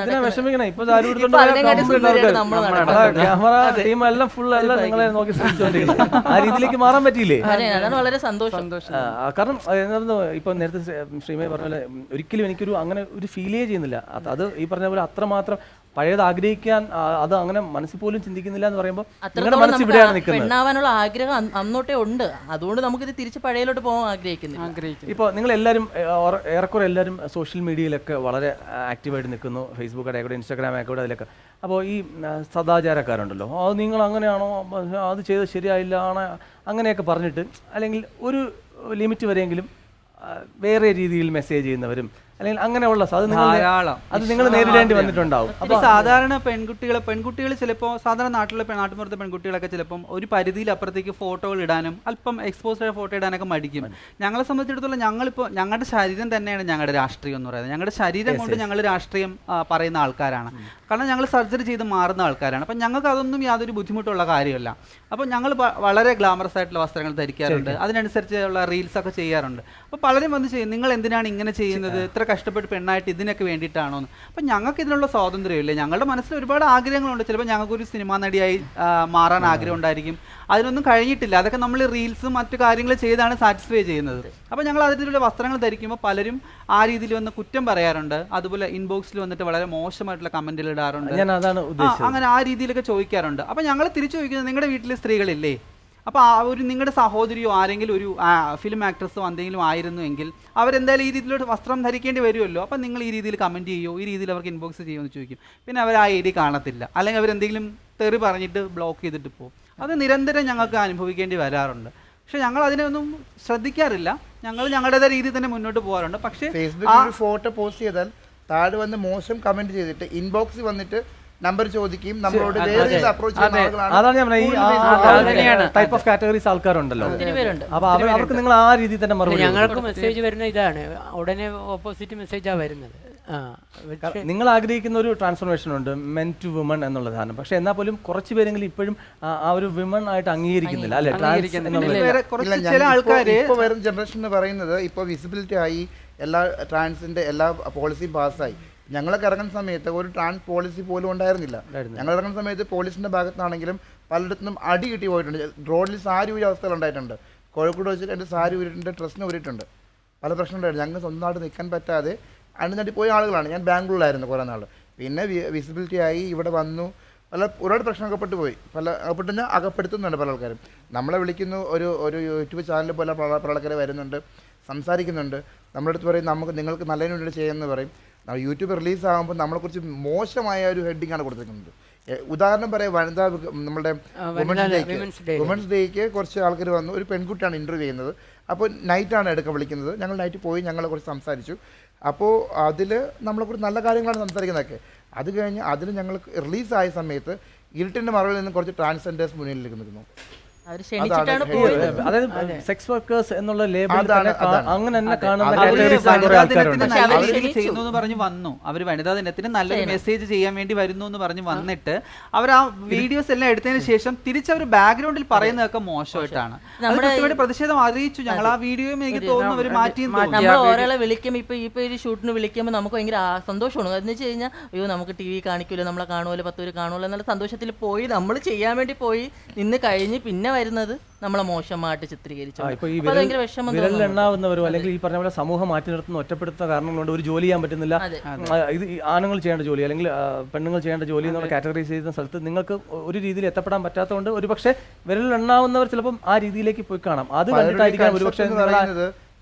മാറാൻ പറ്റിയില്ലേ? അതാണ് വളരെ സന്തോഷം. കാരണം ഇപ്പൊ നേരത്തെ ശ്രീമയി പറഞ്ഞ പോലെ ഒരിക്കലും എനിക്കൊരു അങ്ങനെ ഒരു ഫീലേ ചെയ്യുന്നില്ല. അത് ഈ പറഞ്ഞ പോലെ അത്രമാത്രം പഴയത് ആഗ്രഹിക്കാൻ, അത് അങ്ങനെ മനസ്സിൽ പോലും ചിന്തിക്കുന്നില്ല എന്ന് പറയുമ്പോൾ നിങ്ങളുടെ മനസ്സ് ഇവിടെയാണ് നിൽക്കുന്നത്. പെണ്ണാവാനുള്ള ആഗ്രഹം അന്നോട്ടേ ഉണ്ട്. അതുകൊണ്ട് നമുക്കിത് തിരിച്ച് പഴയലോട്ട് പോകാൻ ആഗ്രഹിക്കുന്നു. ഇപ്പോൾ നിങ്ങൾ എല്ലാവരും ഏറെക്കുറെ എല്ലാവരും സോഷ്യൽ മീഡിയയിലൊക്കെ വളരെ ആക്റ്റീവായിട്ട് നിൽക്കുന്നു. ഫേസ്ബുക്ക് ആയിക്കോട്ടെ, ഇൻസ്റ്റാഗ്രാം ആയിക്കോട്ടെ, അതിലൊക്കെ. അപ്പോൾ ഈ സദാചാരക്കാരുണ്ടല്ലോ, അത് നിങ്ങൾ അങ്ങനെയാണോ, അത് ചെയ്ത് ശരിയായില്ല അങ്ങനെയൊക്കെ പറഞ്ഞിട്ട്, അല്ലെങ്കിൽ ഒരു ലിമിറ്റ് വരെയെങ്കിലും വേറെ രീതിയിൽ മെസ്സേജ് ചെയ്യുന്നവരും, അല്ലെങ്കിൽ അങ്ങനെയുള്ള അത് നിങ്ങൾ നേരിടേണ്ടി വന്നിട്ടുണ്ടാവും. അപ്പോൾ സാധാരണ പെൺകുട്ടികൾ ചിലപ്പോൾ സാധാരണ നാട്ടുമ്പുറത്തെ പെൺകുട്ടികളൊക്കെ ചിലപ്പം ഒരു പരിധിയിൽ അപ്പുറത്തേക്ക് ഫോട്ടോകൾ ഇടാനും അല്പം എക്സ്പോസ്ഡ് ആയ ഫോട്ടോ ഇടാനൊക്കെ മടിക്കും. ഞങ്ങളെ സംബന്ധിച്ചിടത്തോളം ഞങ്ങളിപ്പോൾ ഞങ്ങളുടെ ശരീരം തന്നെയാണ് ഞങ്ങളുടെ രാഷ്ട്രീയം എന്ന് പറയുന്നത്. ഞങ്ങളുടെ ശരീരം കൊണ്ട് ഞങ്ങൾ രാഷ്ട്രീയം പറയുന്ന ആൾക്കാരാണ്. കാരണം ഞങ്ങൾ സർജറി ചെയ്ത് മാറുന്ന ആൾക്കാരാണ്. അപ്പം ഞങ്ങൾക്ക് അതൊന്നും യാതൊരു ബുദ്ധിമുട്ടുള്ള കാര്യമല്ല. അപ്പോൾ ഞങ്ങൾ വളരെ ഗ്ലാമറസ് ആയിട്ടുള്ള വസ്ത്രങ്ങൾ ധരിക്കാറുണ്ട്, അതിനനുസരിച്ചുള്ള റീൽസൊക്കെ ചെയ്യാറുണ്ട്. അപ്പോൾ പലരും വന്ന് ചെയ്യും, നിങ്ങൾ എന്തിനാണ് ഇങ്ങനെ ചെയ്യുന്നത്, ഇത്ര കഷ്ടപ്പെട്ട് പെണ്ണായിട്ട് ഇതിനൊക്കെ വേണ്ടിയിട്ടാണോ എന്ന്. അപ്പം ഞങ്ങൾക്ക് ഇതിനുള്ള സ്വാതന്ത്ര്യമില്ല. ഞങ്ങളുടെ മനസ്സിൽ ഒരുപാട് ആഗ്രഹങ്ങളുണ്ട്. ചിലപ്പോൾ ഞങ്ങൾക്കൊരു സിനിമാ നടിയായി മാറാൻ ആഗ്രഹം ഉണ്ടായിരിക്കും, അതിനൊന്നും കഴിഞ്ഞിട്ടില്ല. അതൊക്കെ നമ്മൾ റീൽസും മറ്റു കാര്യങ്ങൾ ചെയ്താണ് സാറ്റിസ്ഫൈ ചെയ്യുന്നത്. അപ്പോൾ ഞങ്ങൾ അതിലുള്ള വസ്ത്രങ്ങൾ ധരിക്കുമ്പോൾ പലരും ആ രീതിയിൽ വന്ന് കുറ്റം പറയാറുണ്ട്, അതുപോലെ ഇൻബോക്സിൽ വന്നിട്ട് വളരെ മോശമായിട്ടുള്ള കമന്റുകൾ ഇടാറുണ്ട്. അങ്ങനെ ആ രീതിയിലൊക്കെ ചോദിക്കാറുണ്ട്. അപ്പോൾ ഞങ്ങൾ തിരിച്ചു ചോദിക്കുന്നത്, നിങ്ങളുടെ വീട്ടിൽ സ്ത്രീകളില്ലേ? അപ്പോൾ ആ ഒരു നിങ്ങളുടെ സഹോദരിയോ ആരെങ്കിലും ഒരു ഫിലിം ആക്ട്രസോ എന്തെങ്കിലും ആയിരുന്നു എങ്കിൽ അവരെന്തായാലും ഈ രീതിയിലൊരു വസ്ത്രം ധരിക്കേണ്ടി വരുമല്ലോ. അപ്പോൾ നിങ്ങൾ ഈ രീതിയിൽ കമൻറ്റ് ചെയ്യുമോ, ഈ രീതിയിൽ അവർക്ക് ഇൻബോക്സ് ചെയ്യുമോ എന്ന് ചോദിക്കും. പിന്നെ അവർ ആ ഐഡി കാണത്തില്ല, അല്ലെങ്കിൽ അവരെന്തെങ്കിലും തെറി പറഞ്ഞിട്ട് ബ്ലോക്ക് ചെയ്തിട്ട് പോകും. അത് നിരന്തരം ഞങ്ങൾക്ക് അനുഭവിക്കേണ്ടി വരാറുണ്ട്. പക്ഷെ ഞങ്ങൾ അതിനൊന്നും ശ്രദ്ധിക്കാറില്ല. ഞങ്ങൾ ഞങ്ങളുടേതായ രീതിയിൽ തന്നെ മുന്നോട്ട് പോകാറുണ്ട്. പക്ഷേ ഫേസ്ബുക്കിൽ ഒരു ഫോട്ടോ പോസ്റ്റ് ചെയ്താൽ താഴെ വന്ന് മോശം കമന്റ് ചെയ്തിട്ട് ഇൻബോക്സിൽ വന്നിട്ട് നമ്പർ ചോദിക്കുകയും നമ്മളോട് അപ്രോച്ച് ചെയ്യുന്ന അതാണ് ഞാൻ പറഞ്ഞത്. ഈ ടൈപ്പ് ഓഫ് കാറ്റഗറീസ് ആൾക്കാരുണ്ടല്ലോ, അപ്പൊ അവർക്ക് നിങ്ങൾ ആ രീതിയിൽ തന്നെ മറുപടി. ഞങ്ങൾക്ക് മെസ്സേജ് വരുന്ന ഇതാണ്, ഉടനെ ഓപ്പോസിറ്റ് മെസ്സേജാണ് വരുന്നത്. നിങ്ങൾ ആഗ്രഹിക്കുന്ന ഒരു ട്രാൻസ്ഫോർമേഷൻ ഉണ്ട്, മെൻ ടു വുമൺ എന്നുള്ള സാധനം. പക്ഷെ എന്നാൽ പോലും കുറച്ച് പേരെങ്കിലും ഇപ്പോഴും ആ ഒരു വിമൺ ആയിട്ട് അംഗീകരിക്കുന്നില്ല, അല്ലെ? ഇപ്പോൾ വരുന്ന ജനറേഷൻ എന്ന് പറയുന്നത് ഇപ്പോൾ വിസിബിലിറ്റി ആയി, എല്ലാ ട്രാൻസിന്റെ എല്ലാ പോളിസിയും പാസ്സായി. ഞങ്ങളൊക്കെ ഇറങ്ങുന്ന സമയത്ത് ഒരു ട്രാൻസ് പോളിസി പോലും ഉണ്ടായിരുന്നില്ല. ഞങ്ങൾ ഇറങ്ങുന്ന സമയത്ത് പോലീസിന്റെ ഭാഗത്താണെങ്കിലും പലയിടത്തും അടി കിട്ടി പോയിട്ടുണ്ട്. റോഡിൽ സാരി ഊരിയ അവസ്ഥകൾ ഉണ്ടായിട്ടുണ്ട്. കോഴിക്കോട് വെച്ചിട്ട് എൻ്റെ സാരി ഊരിട്ടുണ്ട്, ഡ്രസ്സിന് ഊരിയിട്ടുണ്ട്. പല പ്രശ്നമുണ്ടായിരുന്നു. ഞങ്ങൾ സ്വന്തമായിട്ട് നിൽക്കാൻ പറ്റാതെ അണിനടി പോയ ആളുകളാണ്. ഞാൻ ബാംഗ്ലൂരിലായിരുന്നു കുറേ നാൾ. പിന്നെ വിസിബിലിറ്റി ആയി ഇവിടെ വന്നു, ഒരുപാട് പ്രശ്നം അകപ്പെട്ടു അകപ്പെടുത്തുന്നുണ്ട് പല ആൾക്കാരും. നമ്മളെ വിളിക്കുന്നു, ഒരു യൂട്യൂബ് ചാനൽ പോലെ പല ആൾക്കാർ വരുന്നുണ്ട്, സംസാരിക്കുന്നുണ്ട്. നമ്മുടെ അടുത്ത് പറയും നിങ്ങൾക്ക് നല്ലതിന് വേണ്ടി ചെയ്യുമെന്ന് പറയും. യൂട്യൂബ് റിലീസാകുമ്പോൾ നമ്മളെക്കുറിച്ച് മോശമായ ഒരു ഹെഡിങ്ങാണ് കൊടുത്തിരിക്കുന്നത്. ഉദാഹരണം പറയാം, നമ്മുടെ വുമൻസ് ഡേക്ക് കുറച്ച് ആൾക്കാർ വന്നു, ഒരു പെൺകുട്ടിയാണ് ഇൻ്റർവ്യൂ ചെയ്യുന്നത്. അപ്പോൾ നൈറ്റാണ് എടുക്കാൻ വിളിക്കുന്നത്. ഞങ്ങൾ നൈറ്റ് പോയി ഞങ്ങളെക്കുറിച്ച് സംസാരിച്ചു. അപ്പോൾ അതിൽ നമ്മളെക്കുറിച്ച് നല്ല കാര്യങ്ങളാണ് സംസാരിക്കുന്നതൊക്കെ. അത് കഴിഞ്ഞ് അതിൽ ഞങ്ങൾ റിലീസായ സമയത്ത് ഇരുട്ടിൻ്റെ മറവിൽ നിന്ന് കുറച്ച് ട്രാൻസ്ജെൻഡേഴ്സ് മുന്നിലേക്ക് നിൽക്കുന്നു. അതായത് സെക്സ് വർക്കേഴ്സ് എന്നുള്ള ലേബൽ അങ്ങനെ തന്നെ ചെയ്യുന്നു എന്ന് പറഞ്ഞ് വന്നു. അവർ വനിതാ ദിനത്തിന് നല്ലൊരു മെസ്സേജ് ചെയ്യാൻ വേണ്ടി വരുന്നു എന്ന് പറഞ്ഞ് വന്നിട്ട് അവർ ആ വീഡിയോസ് എല്ലാം എടുത്തതിന് ശേഷം തിരിച്ചവർ ബാക്ക്ഗ്രൗണ്ടിൽ പറയുന്നതൊക്കെ മോശമായിട്ടാണ്. നമ്മുടെ പ്രതിഷേധം അറിയിച്ചു ഞങ്ങൾ. ആ വീഡിയോയും എനിക്ക് തോന്നുന്നു അവർ മാറ്റി. നമ്മൾ ഒരാളെ വിളിക്കുമ്പോൾ ഇപ്പൊ ഒരു ഷൂട്ടിന് വിളിക്കുമ്പോൾ നമുക്ക് ഭയങ്കര സന്തോഷമാണ്. എന്ന് വെച്ച് കഴിഞ്ഞാൽ അയ്യോ നമുക്ക് TV കാണിക്കുമല്ലോ, നമ്മളെ കാണുമല്ലോ, 10 പേര് കാണുമല്ലോ എന്നുള്ള സന്തോഷത്തിൽ പോയി നമ്മൾ ചെയ്യാൻ വേണ്ടി പോയി നിന്ന് കഴിഞ്ഞ് പിന്നെ വരുന്നത് നമ്മളെ മോശമായിട്ട് ചിത്രീകരിച്ചു. വിരലിലെണ്ണാവുന്നവരോ അല്ലെങ്കിൽ ഈ പറഞ്ഞ പോലെ സമൂഹം മാറ്റി നിർത്തുന്ന ഒറ്റപ്പെടുത്തുന്ന കാരണം കൊണ്ട് ഒരു ജോലി ചെയ്യാൻ പറ്റുന്നില്ല. ഇത് ആണുങ്ങൾ ചെയ്യേണ്ട ജോലി അല്ലെങ്കിൽ പെണ്ണുങ്ങൾ ചെയ്യേണ്ട ജോലി എന്നുള്ള കാറ്റഗറൈസ് ചെയ്യുന്ന സ്ഥലത്ത് നിങ്ങൾക്ക് ഒരു രീതിയിൽ എത്തപ്പെടാൻ പറ്റാത്തതുകൊണ്ട് ഒരുപക്ഷെ വിരലിലെണ്ണാവുന്നവർ ചിലപ്പം ആ രീതിയിലേക്ക് പോയി കാണാം. അത് കണ്ടിട്ടായിരിക്കാം ഒരുപക്ഷെ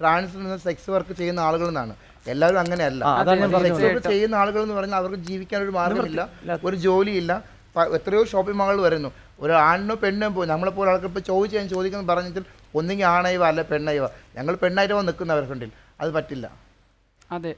ട്രാൻസ് സെക്സ് വർക്ക് ചെയ്യുന്ന ആളുകൾ എന്നാണ്. എല്ലാവരും അങ്ങനെയല്ല. സെക്സ് വർക്ക് ചെയ്യുന്ന ആളുകൾ എന്ന് പറഞ്ഞാൽ അവർക്ക് ജീവിക്കാൻ ഒരു മാർഗമില്ല, ഒരു ജോലിയില്ല. എത്രയോ ഷോപ്പിംഗ് മാളുകൾ വരുന്നു. ഒരു ആണിനോ പെണ്ണോ പോയി നമ്മളെപ്പോലെ ആൾക്കാർ ഇപ്പോൾ ചോദിക്കുന്നത് പറഞ്ഞിട്ട് ഒന്നെങ്കിൽ ആണയവ അല്ലെ പെണ്ണയവ. ഞങ്ങൾ പെണ്ണായിട്ട് നിൽക്കുന്നവരെ ഫ്രണ്ടിൽ അത് പറ്റില്ല. അതെ,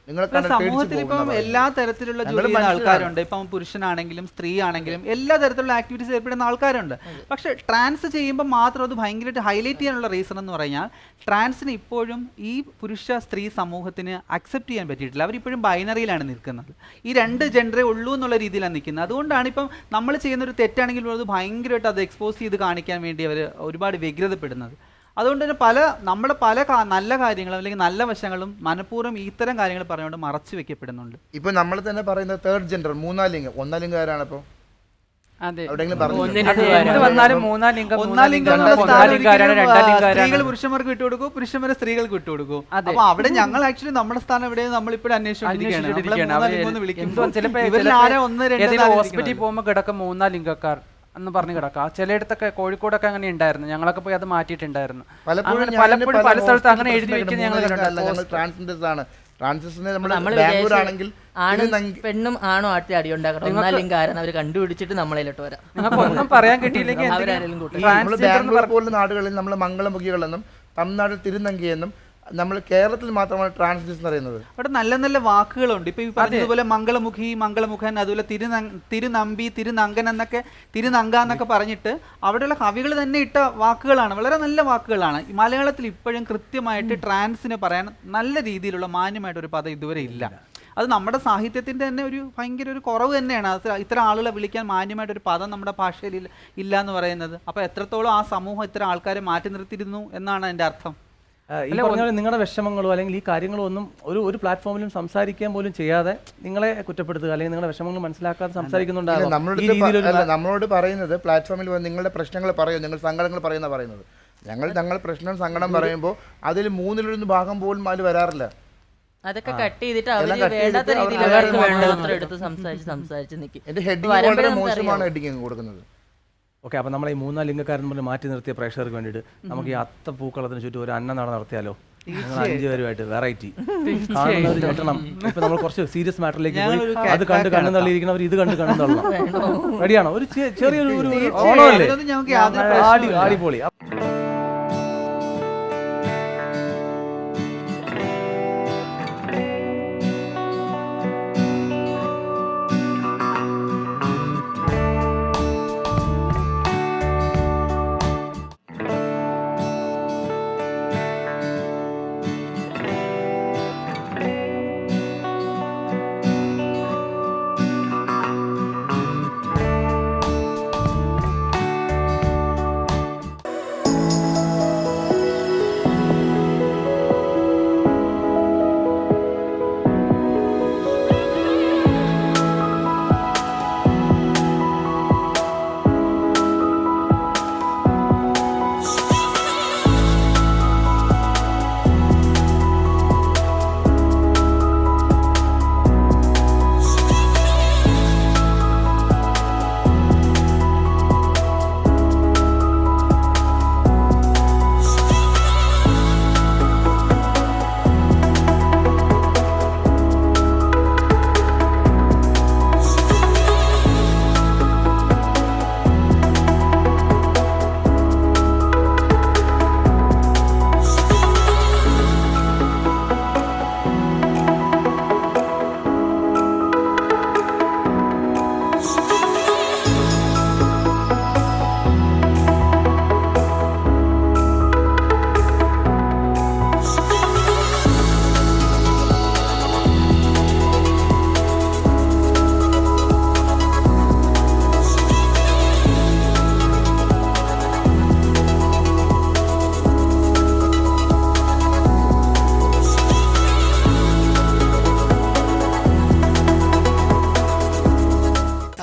സമൂഹത്തിൽ ഇപ്പം എല്ലാ തരത്തിലുള്ള ജോലി ചെയ്യുന്ന ആൾക്കാരുണ്ട്. ഇപ്പം പുരുഷനാണെങ്കിലും സ്ത്രീ ആണെങ്കിലും എല്ലാ തരത്തിലുള്ള ആക്ടിവിറ്റീസ് ഏർപ്പെടുന്ന ആൾക്കാരുണ്ട്. പക്ഷെ ട്രാൻസ് ചെയ്യുമ്പോൾ മാത്രം അത് ഭയങ്കരമായിട്ട് ഹൈലൈറ്റ് ചെയ്യാനുള്ള റീസൺ എന്ന് പറഞ്ഞാൽ ട്രാൻസിന് ഇപ്പോഴും ഈ പുരുഷ സ്ത്രീ സമൂഹത്തിന് അക്സെപ്റ്റ് ചെയ്യാൻ പറ്റിയിട്ടില്ല. അവരിപ്പോഴും ബൈനറിയിലാണ് നിൽക്കുന്നത്. ഈ 2 ജെൻഡറേ ഉള്ളൂ എന്നുള്ള രീതിയിലാണ് നിൽക്കുന്നത്. അതുകൊണ്ടാണ് ഇപ്പം നമ്മൾ ചെയ്യുന്നൊരു തെറ്റാണെങ്കിൽ അത് ഭയങ്കരമായിട്ട് അത് എക്സ്പോസ് ചെയ്ത് കാണിക്കാൻ വേണ്ടി അവർ ഒരുപാട് വ്യഗ്രതപ്പെടുന്നത്. അതുകൊണ്ട് തന്നെ നമ്മുടെ പല നല്ല കാര്യങ്ങളും അല്ലെങ്കിൽ നല്ല വശങ്ങളും മനഃപൂർവ്വം ഇത്തരം കാര്യങ്ങൾ പറഞ്ഞുകൊണ്ട് മറച്ചു വെക്കപ്പെടുന്നുണ്ട്. ഇപ്പൊ നമ്മൾ തന്നെ പറയുന്ന തേർഡ് ജെൻഡർ, 3-ാം ലിംഗം, 1-ാം ലിംഗം ആരാണ്? അപ്പോൾ സ്ത്രീകൾ പുരുഷന്മാർക്ക് വിട്ടുകൊടുക്കും, പുരുഷന്മാരെ സ്ത്രീകൾക്ക് വിട്ടുകൊടുക്കും. അപ്പൊ അവിടെ ഞങ്ങൾ ആക്ച്വലി നമ്മുടെ സ്ഥാനം എവിടെ നമ്മളിപ്പോഴും അന്വേഷിച്ചുകൊണ്ടിരിക്കുകയാണ്. ഹോസ്പിറ്റലിൽ പോകുമ്പോൾ കിടക്കും 3-ാം ലിംഗക്കാർ എന്ന് പറഞ്ഞു കിടക്കാം. ചിലയിടത്തൊക്കെ കോഴിക്കോടൊക്കെ അങ്ങനെ ഉണ്ടായിരുന്നു. ഞങ്ങളൊക്കെ പോയി അത് മാറ്റിയിട്ടുണ്ടായിരുന്നു. പലപ്പോഴും പല സ്ഥലത്ത് അങ്ങനെ എഴുതി വെക്കുന്നത് ഞങ്ങൾ പെണ്ണും ആണോ ആട്ടി അടി ഉണ്ടാക്കണം കാരണം അവർ കണ്ടുപിടിച്ചിട്ട് നമ്മളേലോട്ട് വരാം. ഒന്നും പറയാൻ കിട്ടിയില്ലെങ്കിൽ നാടുകളിൽ നമ്മൾ മംഗളമുഖികളെന്നും തമിഴ്നാട്ടിൽ തിരുനങ്കിയെന്നും നമ്മൾ കേരളത്തിൽ മാത്രമാണ് ട്രാൻസ്ജെൻഡർ പറയുന്നത്. അവിടെ നല്ല നല്ല വാക്കുകളുണ്ട്. ഇപ്പൊ ഈ പറഞ്ഞതുപോലെ മംഗളമുഖി, മംഗളമുഖൻ, അതുപോലെ തിരുനമ്പി, തിരുനങ്കൻ എന്നൊക്കെ, തിരുനങ്ക എന്നൊക്കെ പറഞ്ഞിട്ട് അവിടെയുള്ള കവികൾ തന്നെ ഇട്ട വാക്കുകളാണ്. വളരെ നല്ല വാക്കുകളാണ്. മലയാളത്തിൽ ഇപ്പോഴും കൃത്യമായിട്ട് ട്രാൻസിന് പറയാൻ നല്ല രീതിയിലുള്ള മാന്യമായിട്ടൊരു പദം ഇതുവരെ ഇല്ല. അത് നമ്മുടെ സാഹിത്യത്തിൻ്റെ തന്നെ ഒരു ഭയങ്കര ഒരു കുറവ് തന്നെയാണ്. അത് ഇത്ര ആളുകളെ വിളിക്കാൻ മാന്യമായിട്ടൊരു പദം നമ്മുടെ ഭാഷയിൽ ഇല്ല എന്ന് പറയുന്നത്. അപ്പോൾ എത്രത്തോളം ആ സമൂഹം ഇത്ര ആൾക്കാരെ മാറ്റി നിർത്തിയിരുന്നു എന്നാണ് എൻ്റെ അർത്ഥം. ഈ പറഞ്ഞ പോലെ നിങ്ങളുടെ വിഷമങ്ങളോ അല്ലെങ്കിൽ ഈ കാര്യങ്ങളോ ഒന്നും ഒരു പ്ലാറ്റ്ഫോമിലും സംസാരിക്കാൻ പോലും ചെയ്യാതെ നിങ്ങളെ കുറ്റപ്പെടുത്തുക അല്ലെങ്കിൽ നിങ്ങളുടെ വിഷമങ്ങൾ മനസ്സിലാക്കാതെ സംസാരിക്കുന്നുണ്ടാകും. നമ്മളോട് പറയുന്നത് പ്ലാറ്റ്ഫോമിൽ വന്ന് നിങ്ങളുടെ പ്രശ്നങ്ങൾ പറയും, നിങ്ങൾ സങ്കടങ്ങൾ പറയുന്നത്. ഞങ്ങൾ പ്രശ്നം സങ്കടം പറയുമ്പോൾ അതിൽ 1/3 ഭാഗം പോലും അതിൽ വരാറില്ല. അതൊക്കെ കട്ട് ചെയ്തിട്ട് അവര് വേണ്ടാത്ത രീതിയിൽ എടുത്ത് സംസാരിച്ച് നിൽക്കും. എന്റെ ഹെഡിങ് വളരെ മോശമാണ് ഹെഡിങ് കൊടുക്കുന്നത്. ഓക്കെ, അപ്പോൾ നമ്മൾ ഈ 3-4 ലിംഗക്കാരെന്ന് പറഞ്ഞ് മാറ്റി നിർത്തിയ പ്രേക്ഷകർക്ക് വേണ്ടിയിട്ട് നമുക്ക് ഈ അത്തപ്പൂക്കളത്തിന് ചുറ്റും ഒരു അന്നനാട നടത്തിയാലോ? 5 പേരുമായിട്ട് വെറൈറ്റി ഞെട്ടണം. ഇപ്പൊ നമ്മൾ കുറച്ച് സീരിയസ് മാറ്ററിലേക്ക് പോയി അത് കണ്ട് കണ്ണു തള്ളിയിരിക്കുന്നവർ ഇത് കണ്ട് കണ്ണു തള്ളണം. റെഡിയാണോ? ഒരു ചെറിയൊരു ഓണമല്ലേ, അടിപൊളി.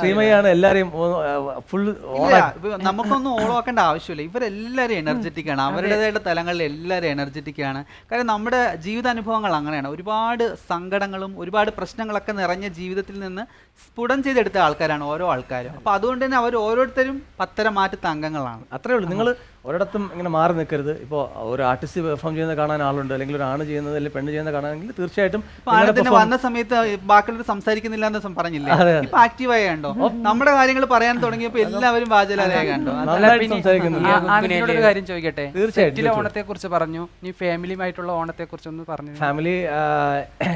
ശ്രീമയാണ് എല്ലാരെയും ഫുൾ നമുക്കൊന്നും ഓളാക്കേണ്ട ആവശ്യമില്ല. ഇവരെല്ലാവരും എനർജറ്റിക് ആണ്, അവരുടേതായിട്ട് തലങ്ങളിൽ എല്ലാവരും എനർജറ്റിക് ആണ്. കാരണം നമ്മുടെ ജീവിതാനുഭവങ്ങൾ അങ്ങനെയാണ്. ഒരുപാട് സങ്കടങ്ങളും ഒരുപാട് പ്രശ്നങ്ങളൊക്കെ നിറഞ്ഞ ജീവിതത്തിൽ നിന്ന് സ്ഫുടം ചെയ്തെടുത്ത ആൾക്കാരാണ് ഓരോ ആൾക്കാരും. അപ്പോൾ അതുകൊണ്ട് തന്നെ അവർ ഓരോരുത്തരും പത്തരമാറ്റത്തെ അംഗങ്ങളാണ്. അത്രേ ഉള്ളൂ. നിങ്ങൾ ഒരിടത്തും ഇങ്ങനെ മാറി നിൽക്കരുത്. ഇപ്പോൾ ഒരു ആർട്ടിസ്റ്റ് പെർഫോം ചെയ്യുന്നത് കാണാൻ ആളുണ്ട്, അല്ലെങ്കിൽ ഒരു ആണ് ചെയ്യുന്നത് അല്ലെങ്കിൽ പെണ്ണ് ചെയ്യുന്നത് കാണാമെങ്കിൽ തീർച്ചയായിട്ടും ആണത്തിന് വന്ന സമയത്ത് ബാക്കിയുള്ളവർ സംസാരിക്കുന്നില്ല എന്ന് പറഞ്ഞില്ലേ, ഇപ്പൊ ആക്റ്റീവായി കണ്ടോ? നമ്മുടെ കാര്യങ്ങൾ പറയാൻ തുടങ്ങിയപ്പോൾ എല്ലാവരും വാചാലരായി കണ്ടോ? ഒരു കാര്യം ചോദിക്കട്ടെ, തീർച്ചയായിട്ടും ഓണത്തെ കുറിച്ച് പറഞ്ഞു, നീ ഫാമിലിയുമായിട്ടുള്ള ഓണത്തെ കുറിച്ച് ഒന്ന് പറഞ്ഞു. ഫാമിലി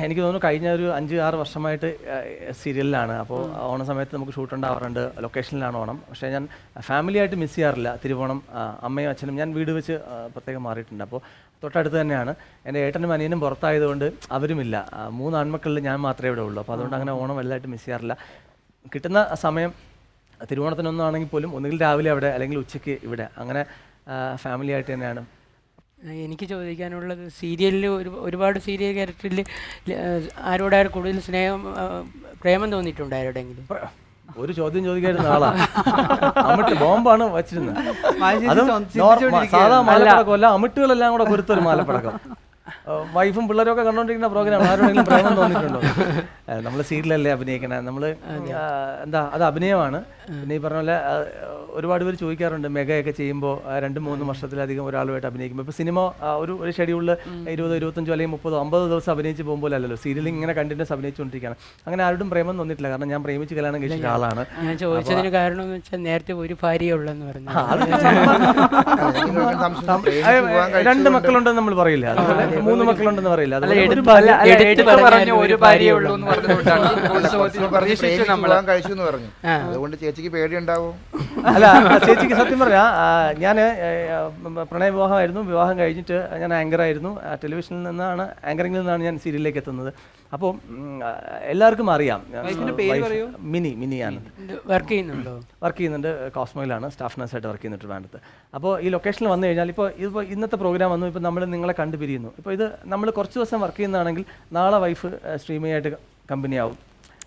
എനിക്ക് തോന്നുന്നു കഴിഞ്ഞ ഒരു 5-6 വർഷമായിട്ട് സീരിയലിലാണ്. അപ്പോൾ ഓണ സമയത്ത് നമുക്ക് ഷൂട്ട് ഉണ്ടാവാറുണ്ട്, ലൊക്കേഷനിലാണ് ഓണം. പക്ഷേ ഞാൻ ഫാമിലിയായിട്ട് മിസ് ചെയ്യാറില്ല. തിരുവോണം അമ്മയും അച്ഛനും ഞാൻ വീട് വെച്ച് പ്രത്യേകം മാറിയിട്ടുണ്ട്. അപ്പോൾ തൊട്ടടുത്ത് തന്നെയാണ്. എൻ്റെ ഏട്ടനും അനിയനും പുറത്തായതുകൊണ്ട് അവരുമില്ല. 3 ആൺമക്കളിൽ ഞാൻ മാത്രമേ ഇവിടെ ഉള്ളൂ. അപ്പോൾ അതുകൊണ്ട് അങ്ങനെ ഓണം വലുതായിട്ട് മിസ് ചെയ്യാറില്ല. കിട്ടുന്ന സമയം തിരുവോണത്തിനൊന്നാണെങ്കിൽ പോലും ഒന്നുകിൽ രാവിലെ അവിടെ അല്ലെങ്കിൽ ഉച്ചയ്ക്ക് ഇവിടെ, അങ്ങനെ ഫാമിലി ആയിട്ട് തന്നെയാണ്. എനിക്ക് ചോദിക്കാനുള്ളത്, സീരിയലിൽ ഒരുപാട് സീരിയൽ ക്യാരക്ടറിൽ ആരോടാരും കൂടുതൽ സ്നേഹം പ്രേമം തോന്നിയിട്ടുണ്ട് ആരോടെങ്കിലും? ഒരു ചോദ്യം ചോദിക്കായിരുന്ന ആളാ. അമിട്ട് ബോംബാണ് വച്ചിരുന്നത്. അതും സാധാ മാലപ്പടക്കമല്ല, അമിട്ടുകളെല്ലാം കൂടെ കുരുത്തൊരു മാലപ്പടക്കം. വൈഫും പിള്ളേരും ഒക്കെ കണ്ടോണ്ടിരിക്കുന്ന പ്രോഗ്രാം. ആരോടെങ്കിലും പ്രേമം തോന്നിയിട്ടുണ്ടോ? നമ്മൾ സീരിയലല്ലേ അഭിനയിക്കണേ, നമ്മൾ എന്താ അത് അഭിനയമാണ്. പിന്നെ ഈ പറഞ്ഞ പോലെ ഒരുപാട് പേര് ചോദിക്കാറുണ്ട്, മെഗയൊക്കെ ചെയ്യുമ്പോൾ 2-3 വർഷത്തിലധികം ഒരാളുമായിട്ട് അഭിനയിക്കുമ്പോൾ. ഇപ്പോൾ സിനിമ ഒരു ഷെഡ്യൂളിൽ 20-25 അല്ലെങ്കിൽ 30-50 ദിവസം അഭിനയിച്ച് പോകുമ്പോൾ അല്ലല്ലോ, സീരിയൽ ഇങ്ങനെ കണ്ടിന്യൂസ് അഭിനയിച്ചുകൊണ്ടിരിക്കുകയാണ്. അങ്ങനെ ആരോടും പ്രേമം തോന്നിയിട്ടില്ല. കാരണം ഞാൻ പ്രേമിച്ച് കല്യാണം കഴിച്ച ആളാണ്. ഞാൻ ചോദിച്ചതിന് കാരണം എന്ന് വെച്ചാൽ നേരത്തെ ഒരു ഭാര്യയേ ഉള്ളെന്ന് പറഞ്ഞു. 2 മക്കളുണ്ടെന്ന് നമ്മൾ പറയില്ല, അതുപോലെ 3 മക്കളുണ്ടെന്ന് പറയില്ല. അതുകൊണ്ട് ചേച്ചിക്ക് പേടിയുണ്ടാവും. അല്ല, ചേച്ചിക്ക് സത്യം പറഞ്ഞാ ഞാൻ പ്രണയ വിവാഹമായിരുന്നു. വിവാഹം കഴിഞ്ഞിട്ട് ഞാൻ ആങ്കറായിരുന്നു. ടെലിവിഷനിൽ നിന്നാണ്, ആങ്കറിങ്ങിൽ നിന്നാണ് ഞാൻ സീരിയലിലേക്ക് എത്തുന്നത്. അപ്പോൾ എല്ലാവർക്കും അറിയാം. വൈഫിന്റെ പേര് പറയൂ. മിനിയാണ്. വർക്ക് ചെയ്യുന്നുണ്ടോ? വർക്ക് ചെയ്യുന്നുണ്ട്, കോസ്മോയിലാണ് സ്റ്റാഫ് നഴ്സായിട്ട് വർക്ക് ചെയ്യുന്നുണ്ട് ട്രിവാൻഡ്രത്ത്. അപ്പോൾ ഈ ലൊക്കേഷനിൽ വന്നു കഴിഞ്ഞാൽ ഇപ്പോൾ ഇന്നത്തെ പ്രോഗ്രാം വന്നു, ഇപ്പോൾ നമ്മൾ നിങ്ങളെ കണ്ടു പിരിയുന്നു. ഇപ്പോൾ ഇത് നമ്മൾ കുറച്ച് ദിവസം വർക്ക് ചെയ്യുന്നതാണെങ്കിൽ നാളെ വൈഫ് സ്ട്രീമിംഗ് കമ്പനി ആവും.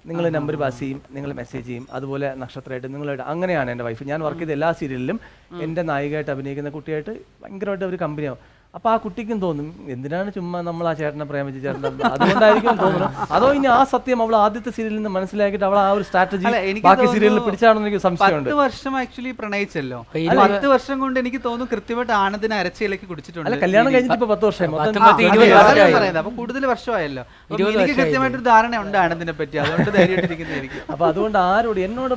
നിങ്ങൾ നമ്പർ പാസ് ചെയ്യും, നിങ്ങൾ മെസ്സേജ് ചെയ്യും, അതുപോലെ നക്ഷത്രമായിട്ട് നിങ്ങളായിട്ട്. അങ്ങനെയാണ് എൻ്റെ വൈഫ്. ഞാൻ വർക്ക് ചെയ്ത എല്ലാ സീരിയലിലും എൻ്റെ നായികയായിട്ട് അഭിനയിക്കുന്ന കുട്ടിയായിട്ട് ഭയങ്കരമായിട്ട് ഒരു കമ്പനിയാവും. അപ്പോൾ ആ കുട്ടിക്കും തോന്നും എന്തിനാണ് ചുമ്മാ നമ്മൾ ആ ചേട്ടനെ പ്രേമിച്ച് ചേട്ടൻ, അതുകൊണ്ടായിരിക്കും തോന്നുന്നു. അതോ ഇനി ആ സത്യം അവൾ ആദ്യത്തെ സീരിയലിൽ നിന്ന് മനസ്സിലാക്കിയിട്ട് അവൾ ആ ഒരു സ്ട്രാറ്റജി ബാക്കി സീരിയലിൽ പിടിച്ചാണെന്ന് എനിക്ക് സംശയമുണ്ട്. 10 വർഷം ആക്ച്വലി പ്രണയിച്ചല്ലോ. 10 വർഷം കൊണ്ട് എനിക്ക് തോന്നുന്നു കൃത്യമായിട്ട് ആനന്ദിനെ അരച്ചിലേക്ക് കുടിച്ചിട്ടുണ്ട്. അല്ല, കല്യാണം കഴിഞ്ഞിട്ട് ഇപ്പോൾ 10 വർഷമായി. അപ്പൊ കൂടുതൽ വർഷമായല്ലോ. എനിക്ക് കൃത്യമായിട്ടൊരു ധാരണ ഉണ്ട് ആനന്ദിനെ പറ്റി, അതുകൊണ്ട് ധൈര്യമായിട്ടിരിക്കുന്നതായിരിക്കും. അപ്പോൾ അതുകൊണ്ട് ആരോട് എന്നോട്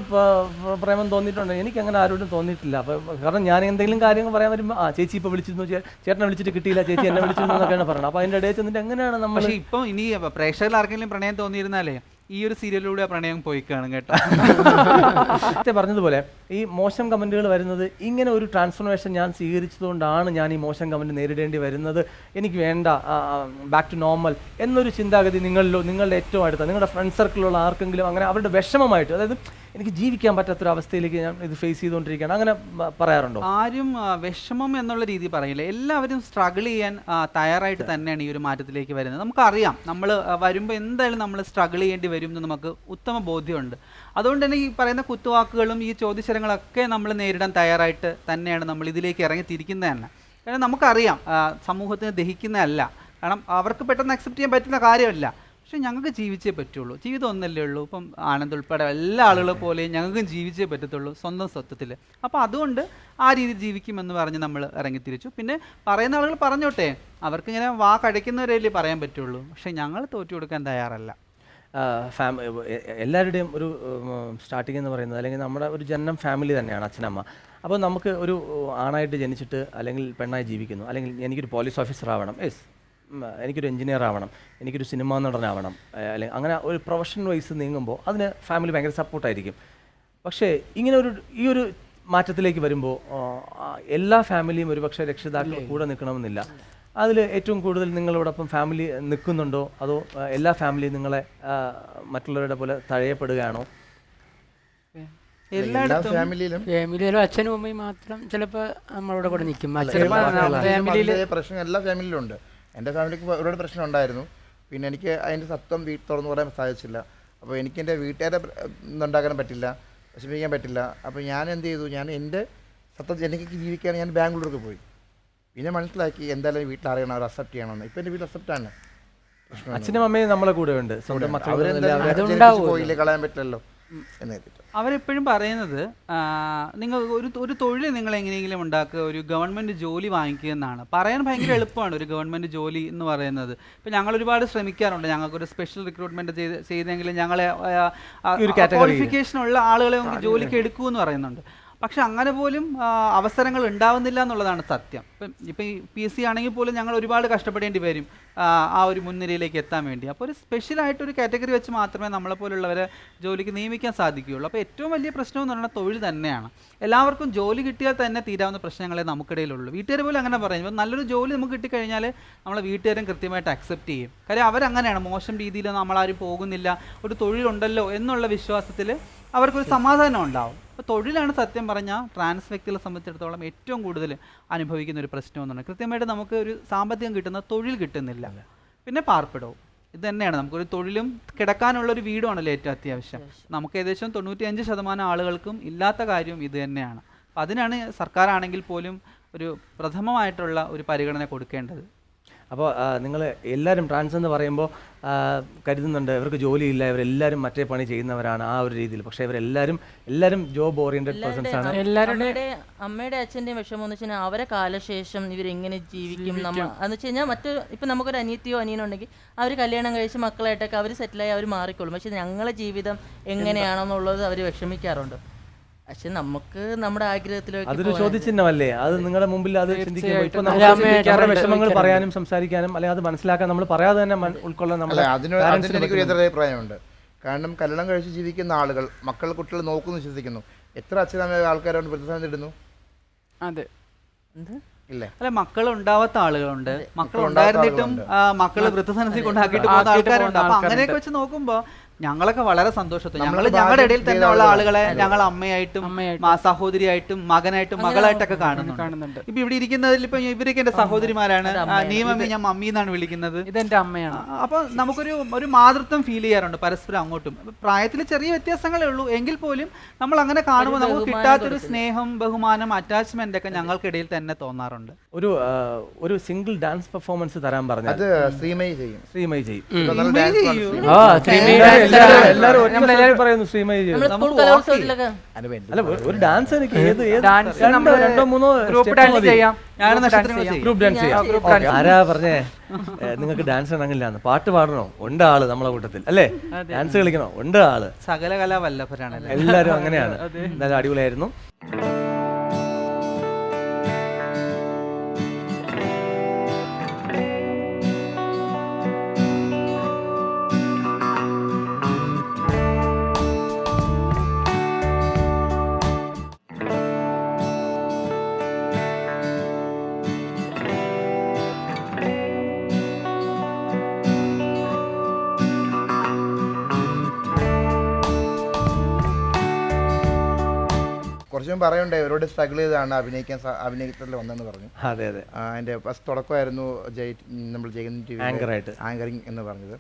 പ്രേമം തോന്നിയിട്ടുണ്ട്, എനിക്ക് അങ്ങനെ ആരോടും തോന്നിയിട്ടില്ല. അപ്പോൾ കാരണം ഞാൻ എന്തെങ്കിലും കാര്യങ്ങൾ പറയാൻ വരുമ്പോൾ ചേച്ചി ഇപ്പോൾ വിളിച്ചിരുന്നു, ചേട്ടനെ വിളിച്ചിട്ട് കിട്ടിയില്ല, ചേച്ചി എന്നെ വിളിച്ചിരുന്നു എന്നൊക്കെയാണ് പറയുന്നത്. അപ്പോൾ അതിൻ്റെ ഇടയിൽ ചെന്നിട്ട് എങ്ങനെയാണ് നമ്മൾ. പക്ഷേ ഇപ്പം ഇനി പ്രേക്ഷകരിൽ ആർക്കെങ്കിലും പ്രണയം തോന്നിയിരുന്നാലേ ഈ ഒരു സീരിയലിലൂടെ പ്രണയം പോയി കാണും കേട്ടോ. നേരത്തെ പറഞ്ഞതുപോലെ ഈ മോശം കമൻറ്റുകൾ വരുന്നത് ഇങ്ങനെ ഒരു ട്രാൻസ്ഫോർമേഷൻ ഞാൻ സ്വീകരിച്ചതുകൊണ്ടാണ് ഞാൻ ഈ മോശം കമൻറ്റ് നേരിടേണ്ടി വരുന്നത്. എനിക്ക് വേണ്ട, ബാക്ക് ടു നോർമൽ എന്നൊരു ചിന്താഗതി നിങ്ങളിലോ, നിങ്ങളുടെ ഏറ്റവും അടുത്ത നിങ്ങളുടെ ഫ്രണ്ട് സർക്കിളിലുള്ള ആർക്കെങ്കിലും അങ്ങനെ അവരുടെ വിഷമമായിട്ട്, അതായത് എനിക്ക് ജീവിക്കാൻ പറ്റാത്തൊരവസ്ഥയിലേക്ക് ഞാൻ ഇത് ഫേസ് ചെയ്തുകൊണ്ടിരിക്കുകയാണ്, അങ്ങനെ പറയാറുണ്ടോ? ആരും വിഷമം എന്നുള്ള രീതി പറയില്ല. എല്ലാവരും സ്ട്രഗിൾ ചെയ്യാൻ തയ്യാറായിട്ട് തന്നെയാണ് ഈ ഒരു മാറ്റത്തിലേക്ക് വരുന്നത്. നമുക്കറിയാം നമ്മൾ വരുമ്പോൾ എന്തായാലും നമ്മൾ സ്ട്രഗിൾ ചെയ്യേണ്ടി വരും എന്ന് നമുക്ക് ഉത്തമ ബോധ്യമുണ്ട്. അതുകൊണ്ട് തന്നെ ഈ പറയുന്ന കുത്തുവാക്കുകളും ഈ ചോദ്യശരങ്ങളൊക്കെ നമ്മൾ നേരിടാൻ തയ്യാറായിട്ട് തന്നെയാണ് നമ്മൾ ഇതിലേക്ക് ഇറങ്ങി തിരിക്കുന്നത് തന്നെ. കാരണം നമുക്കറിയാം സമൂഹത്തിന് ദഹിക്കുന്നതല്ല, കാരണം അവർക്ക് പെട്ടെന്ന് അക്സെപ്റ്റ് ചെയ്യാൻ പറ്റുന്ന കാര്യമല്ല. പക്ഷെ ഞങ്ങൾക്ക് ജീവിച്ചേ പറ്റുള്ളൂ. ജീവിതം ഒന്നല്ലേ ഉള്ളൂ. ഇപ്പം ആനന്ദ് ഉൾപ്പെടെ എല്ലാ ആളുകളെ പോലെയും ഞങ്ങൾക്കും ജീവിച്ചേ പറ്റത്തുള്ളൂ സ്വന്തം സ്വത്വത്തിൽ. അപ്പോൾ അതുകൊണ്ട് ആ രീതിയിൽ ജീവിക്കുമെന്ന് പറഞ്ഞ് നമ്മൾ ഇറങ്ങിത്തിരിച്ചു. പിന്നെ പറയുന്ന ആളുകൾ പറഞ്ഞോട്ടെ, അവർക്കിങ്ങനെ വാ കടിക്കുന്നവരല്ലേ പറയാൻ പറ്റുള്ളൂ. പക്ഷെ ഞങ്ങൾ തോറ്റു കൊടുക്കാൻ തയ്യാറല്ല. എല്ലാവരുടെയും ഒരു സ്റ്റാർട്ടിങ് എന്ന് പറയുന്നത്, അല്ലെങ്കിൽ നമ്മുടെ ഒരു ജനനം ഫാമിലി തന്നെയാണ്, അച്ഛനമ്മ. അപ്പോൾ നമുക്ക് ഒരു ആണായിട്ട് ജനിച്ചിട്ട് അല്ലെങ്കിൽ പെണ്ണായി ജീവിക്കുന്നു, അല്ലെങ്കിൽ എനിക്കൊരു പോലീസ് ഓഫീസർ ആവണം, എനിക്കൊരു എഞ്ചിനീയർ ആവണം, എനിക്കൊരു സിനിമാ നടനാവണം, അല്ലെങ്കിൽ അങ്ങനെ ഒരു പ്രൊഫഷൻ വൈസ് നീങ്ങുമ്പോൾ അതിന് ഫാമിലി ഭയങ്കര സപ്പോർട്ടായിരിക്കും. പക്ഷേ ഇങ്ങനെ ഈ ഒരു മാറ്റത്തിലേക്ക് വരുമ്പോൾ എല്ലാ ഫാമിലിയും ഒരുപക്ഷെ രക്ഷിതാക്കൾ കൂടെ നിൽക്കണമെന്നില്ല. അതിൽ ഏറ്റവും കൂടുതൽ നിങ്ങളോടൊപ്പം ഫാമിലി നിൽക്കുന്നുണ്ടോ, അതോ എല്ലാ ഫാമിലിയും നിങ്ങളെ മറ്റുള്ളവരുടെ പോലെ തഴയപ്പെടുകയാണോ? എല്ലാ ഫാമിലിയിലും അച്ഛനും അമ്മയും മാത്രം ചിലപ്പോൾ നമ്മളോട് കൂടെ നിൽക്കും. പ്രശ്നം എല്ലാ ഫാമിലിയിലും ഉണ്ട്. എൻ്റെ ഫാമിലിക്ക് ഒരുപാട് പ്രശ്നം ഉണ്ടായിരുന്നു. പിന്നെ എനിക്ക് അതിൻ്റെ സത്വം തുറന്നു പറയാൻ സാധിച്ചില്ല. അപ്പോൾ എനിക്ക് എൻ്റെ വീട്ടുകാരെ ഉണ്ടാക്കാൻ പറ്റില്ല, വിഷമിക്കാൻ പറ്റില്ല. അപ്പോൾ ഞാൻ എന്ത് ചെയ്തു, ഞാൻ എൻ്റെ സത്യം എനിക്ക് ജീവിക്കാൻ ഞാൻ ബാംഗ്ലൂർക്ക് പോയി. പിന്നെ മനസ്സിലാക്കി എന്തായാലും വീട്ടിൽ അറിയണം, അവർ അക്സെപ്റ്റ് ചെയ്യണമെന്ന്. ഇപ്പം എൻ്റെ വീട്ടിൽ അക്സെപ്റ്റാണ്. അച്ഛനും അമ്മയും നമ്മളെ കൂടെ ഉണ്ട്, പോയില്ലേ കളയാൻ പറ്റില്ലല്ലോ എന്ന് കരുതിയിട്ട്. അവരെപ്പോഴും പറയുന്നത് നിങ്ങൾ ഒരു തൊഴിൽ നിങ്ങൾ എങ്ങനെയെങ്കിലും ഉണ്ടാക്കുക, ഒരു ഗവൺമെൻറ് ജോലി വാങ്ങിക്കുക എന്നാണ്. പറയാൻ ഭയങ്കര എളുപ്പമാണ് ഒരു ഗവൺമെൻറ് ജോലി എന്ന് പറയുന്നത്. ഇപ്പം ഞങ്ങൾ ഒരുപാട് ശ്രമിക്കാറുണ്ട്, ഞങ്ങൾക്കൊരു സ്പെഷ്യൽ റിക്രൂട്ട്മെൻറ്റ് ചെയ്തെങ്കിലും ഞങ്ങളെ ക്വാളിഫിക്കേഷനുള്ള ആളുകളെ ജോലിക്ക് എടുക്കൂ എന്ന് പറയുന്നുണ്ട്. പക്ഷെ അങ്ങനെ പോലും അവസരങ്ങൾ ഉണ്ടാവുന്നില്ല എന്നുള്ളതാണ് സത്യം. ഇപ്പം ഈ PSC ആണെങ്കിൽ പോലും ഞങ്ങൾ ഒരുപാട് കഷ്ടപ്പെടേണ്ടി വരും ആ ഒരു മുൻനിരയിലേക്ക് എത്താൻ വേണ്ടി. അപ്പോൾ ഒരു സ്പെഷ്യലായിട്ടൊരു കാറ്റഗറി വെച്ച് മാത്രമേ നമ്മളെപ്പോലുള്ളവരെ ജോലിക്ക് നിയമിക്കാൻ സാധിക്കുകയുള്ളൂ. അപ്പോൾ ഏറ്റവും വലിയ പ്രശ്നം എന്ന് പറയുന്നത് തൊഴിൽ തന്നെയാണ്. എല്ലാവർക്കും ജോലി കിട്ടിയാൽ തന്നെ തീരാവുന്ന പ്രശ്നങ്ങളെ നമുക്കിടയിലുള്ളൂ. വീട്ടുകാർ പോലും അങ്ങനെ പറയും. ഇപ്പോൾ നല്ലൊരു ജോലി നമുക്ക് കിട്ടിക്കഴിഞ്ഞാൽ നമ്മളെ വീട്ടുകാരും കൃത്യമായിട്ട് അക്സെപ്റ്റ് ചെയ്യും. കാര്യം അവരങ്ങനെയാണ്, മോശം രീതിയിൽ നമ്മളാരും പോകുന്നില്ല, ഒരു തൊഴിലുണ്ടല്ലോ എന്നുള്ള വിശ്വാസത്തിൽ അവർക്കൊരു സമാധാനം ഉണ്ടാവും. അപ്പോൾ തൊഴിലാണ് സത്യം പറഞ്ഞാൽ ട്രാൻസ് വ്യക്തികളെ സംബന്ധിച്ചിടത്തോളം ഏറ്റവും കൂടുതൽ അനുഭവിക്കുന്ന ഒരു പ്രശ്നം എന്നുള്ളത്. കൃത്യമായിട്ട് നമുക്ക് ഒരു സാമ്പത്തികം കിട്ടുന്ന തൊഴിൽ കിട്ടുന്നില്ല, പിന്നെ പാർപ്പിടവും. ഇത് തന്നെയാണ്, നമുക്കൊരു തൊഴിലും കിടക്കാനുള്ളൊരു വീടുമാണല്ലോ ഏറ്റവും അത്യാവശ്യം. നമുക്ക് ഏകദേശം 95% ആളുകൾക്കും ഇല്ലാത്ത കാര്യവും ഇത് തന്നെയാണ്. അപ്പോൾ അതിനാണ് സർക്കാരാണെങ്കിൽ പോലും ഒരു പ്രഥമമായിട്ടുള്ള ഒരു പരിഗണന കൊടുക്കേണ്ടത്. അപ്പോൾ നിങ്ങൾ എല്ലാവരും ട്രാൻസ് എന്ന് പറയുമ്പോൾ കരുതുന്നുണ്ട് ഇവർക്ക് ജോലിയില്ല, ഇവരെല്ലാവരും മറ്റേ പണി ചെയ്യുന്നവരാണ് ആ ഒരു രീതിയിൽ. പക്ഷേ എല്ലാവരും ജോബ് ഓറിയന്റഡ് പേഴ്സൺസ് ആണ്. അമ്മയുടെ അച്ഛൻ്റെയും വിഷമം എന്ന് വെച്ചാൽ അവരെ കാലശേഷം ഇവരെങ്ങനെ ജീവിക്കും. എന്ന് വെച്ച് കഴിഞ്ഞാൽ ഇപ്പം നമുക്കൊരു അനിയത്തിയോ അനിയനോ ഉണ്ടെങ്കിൽ അവർ കല്യാണം കഴിച്ച് മക്കളായിട്ടൊക്കെ അവർ സെറ്റിലായി അവർ മാറിക്കോളും. പക്ഷെ ഞങ്ങളെ ജീവിതം എങ്ങനെയാണെന്നുള്ളത് അവർ വിഷമിക്കാറുണ്ട്. പക്ഷെ നമുക്ക് നമ്മുടെ ആഗ്രഹത്തിലേക്ക് അതൊരു ചോദ്യചിഹ്നമല്ലേ, അത് നിങ്ങളുടെ മുമ്പിൽ അത് ചിന്തിക്കുമ്പോൾ ഇപ്പൊ നമ്മുടെ വിഷമങ്ങൾ പറയാനും സംസാരിക്കാനും അല്ലെങ്കിൽ അത് മനസ്സിലാക്കാൻ നമ്മൾ പറയാതെ തന്നെ ഉൾക്കൊള്ളാൻ നമ്മുടെ അതിനൊരു എതിരഭിപ്രായമുണ്ട്. കാരണം കല്യാണം കഴിച്ച് ജീവിക്കുന്ന ആളുകൾ കുട്ടികൾ നോക്കുന്നു വിശ്വസിക്കുന്നു. എത്ര അച്ഛനമ്മ ആൾക്കാരോട് പ്രതിസന്ധി ഇടുന്നു. അതെ, ഇല്ലേ? അല്ല, മക്കൾ ഉണ്ടാവാത്ത ആളുകളുണ്ട്, മക്കൾ ഉണ്ടായിരുന്നിട്ടും മക്കള് വൃദ്ധസദനത്തിൽ കൊണ്ടാക്കിയിട്ട് പോകുന്ന ആൾക്കാരുണ്ട്. അപ്പൊ അങ്ങനെയൊക്കെ വെച്ച് നോക്കുമ്പോ ഞങ്ങളൊക്കെ വളരെ സന്തോഷത്തോടെ ഞങ്ങളുടെ ഇടയിൽ തന്നെ ഉള്ള ആളുകളെ ഞങ്ങൾ അമ്മയായിട്ടും സഹോദരിയായിട്ടും മകനായിട്ടും മകളായിട്ടൊക്കെ കാണുന്നുണ്ട്. ഇപ്പൊ ഇവിടെ ഇരിക്കുന്നതിൽ ഇപ്പൊ ഇവരൊക്കെ എന്റെ സഹോദരിമാരാണ്. നീ മമ്മി, ഞാൻ മമ്മി എന്നാണ് വിളിക്കുന്നത്. ഇതെന്റെ അമ്മയാണ്. അപ്പൊ നമുക്കൊരു മാതൃത്വം ഫീൽ ചെയ്യാറുണ്ട് പരസ്പരം അങ്ങോട്ടും. പ്രായത്തിൽ ചെറിയ വ്യത്യാസങ്ങളേ ഉള്ളൂ, എങ്കിൽ പോലും നമ്മൾ അങ്ങനെ കാണുമ്പോൾ നമുക്ക് കിട്ടാത്തൊരു സ്നേഹം, ബഹുമാനം, അറ്റാച്ച്മെന്റ് ഒക്കെ ഞങ്ങൾക്കിടയിൽ തന്നെ തോന്നാറുണ്ട്. ഒരു സിംഗിൾ ഡാൻസ് പെർഫോമൻസ് തരാൻ പറഞ്ഞു. അത് ശ്രീമയി ചെയ്യും. ശ്രീമയി ചെയ്യും. എല്ലാവരും പറയുന്നു ശ്രീമയി ചെയ്യും. നമ്മുടെ സ്കൂൾ കലോത്സവത്തിലൊക്കെ അല്ല, ഒരു ഡാൻസ് എനിക്ക് ഏത് രണ്ടോ മൂന്നോ ഗ്രൂപ്പ് ഡാൻസ് ചെയ്യാം, ഗ്രൂപ്പ് ഡാൻസ് ചെയ്യാം. ആരാ പറഞ്ഞേ നിങ്ങൾക്ക് ഡാൻസ് ഇണങ്ങില്ലാന്ന്? പാട്ട് പാടണോ? ഉണ്ട് ആള് നമ്മളെ കൂട്ടത്തിൽ അല്ലേ? ഡാൻസ് കളിക്കണോ? ഉണ്ട് ആള്. സകല കലാവല്ലഭരാണ് എല്ലാരും അങ്ങനെയാണ്. എന്തായാലും അടിപൊളിയായിരുന്നു. കുറച്ചും പറയണ്ടേ ഇവരോട് സ്ട്രഗിൾ ചെയ്താണ് അഭിനയത്തിൽ വന്നെന്ന് പറഞ്ഞു. അതെ അതെ, അതിൻ്റെ ഫസ്റ്റ് തുടക്കമായിരുന്നു നമ്മൾ ജയൻ ടി വി ആങ്കറിങ് എന്ന് പറഞ്ഞത്.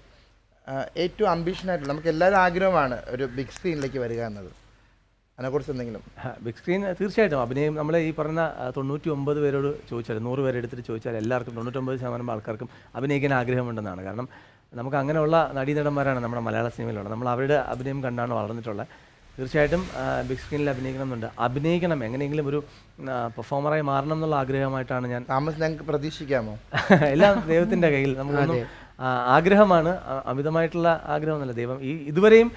ഏറ്റവും അംബീഷനായിട്ടുള്ള നമുക്ക് എല്ലാവരും ആഗ്രഹമാണ് ഒരു ബിഗ് സ്ക്രീനിലേക്ക് വരിക എന്നത്. അതിനെക്കുറിച്ച് എന്തെങ്കിലും? ബിഗ് സ്ക്രീൻ തീർച്ചയായിട്ടും അഭിനയം. നമ്മൾ ഈ പറഞ്ഞ 99 പേരോട് ചോദിച്ചാൽ, 100 പേരെ എടുത്തിട്ട് ചോദിച്ചാൽ എല്ലാവർക്കും 99% ആൾക്കാർക്കും അഭിനയിക്കാൻ ആഗ്രഹമുണ്ടെന്നാണ്. കാരണം നമുക്ക് അങ്ങനെയുള്ള നടീനടന്മാരാണ് നമ്മുടെ മലയാള സിനിമയിലുള്ളത്. നമ്മൾ അവരുടെ അഭിനയം കണ്ടാണ് വളർന്നിട്ടുള്ളത്. തീർച്ചയായിട്ടും ബിഗ് സ്ക്രീനിൽ അഭിനയിക്കണം എന്നുണ്ട്. അഭിനയിക്കണം, എങ്ങനെയെങ്കിലും ഒരു പെർഫോമറായി മാറണം എന്നുള്ള ആഗ്രഹമായിട്ടാണ് ഞാൻ. ഞങ്ങൾക്ക് പ്രതീക്ഷിക്കാമോ? എല്ലാം ദൈവത്തിൻ്റെ കയ്യിൽ. നമുക്കൊന്നും ആഗ്രഹമാണ്, അമിതമായിട്ടുള്ള ആഗ്രഹമൊന്നുമല്ല. ദൈവം ഇതുവരെയും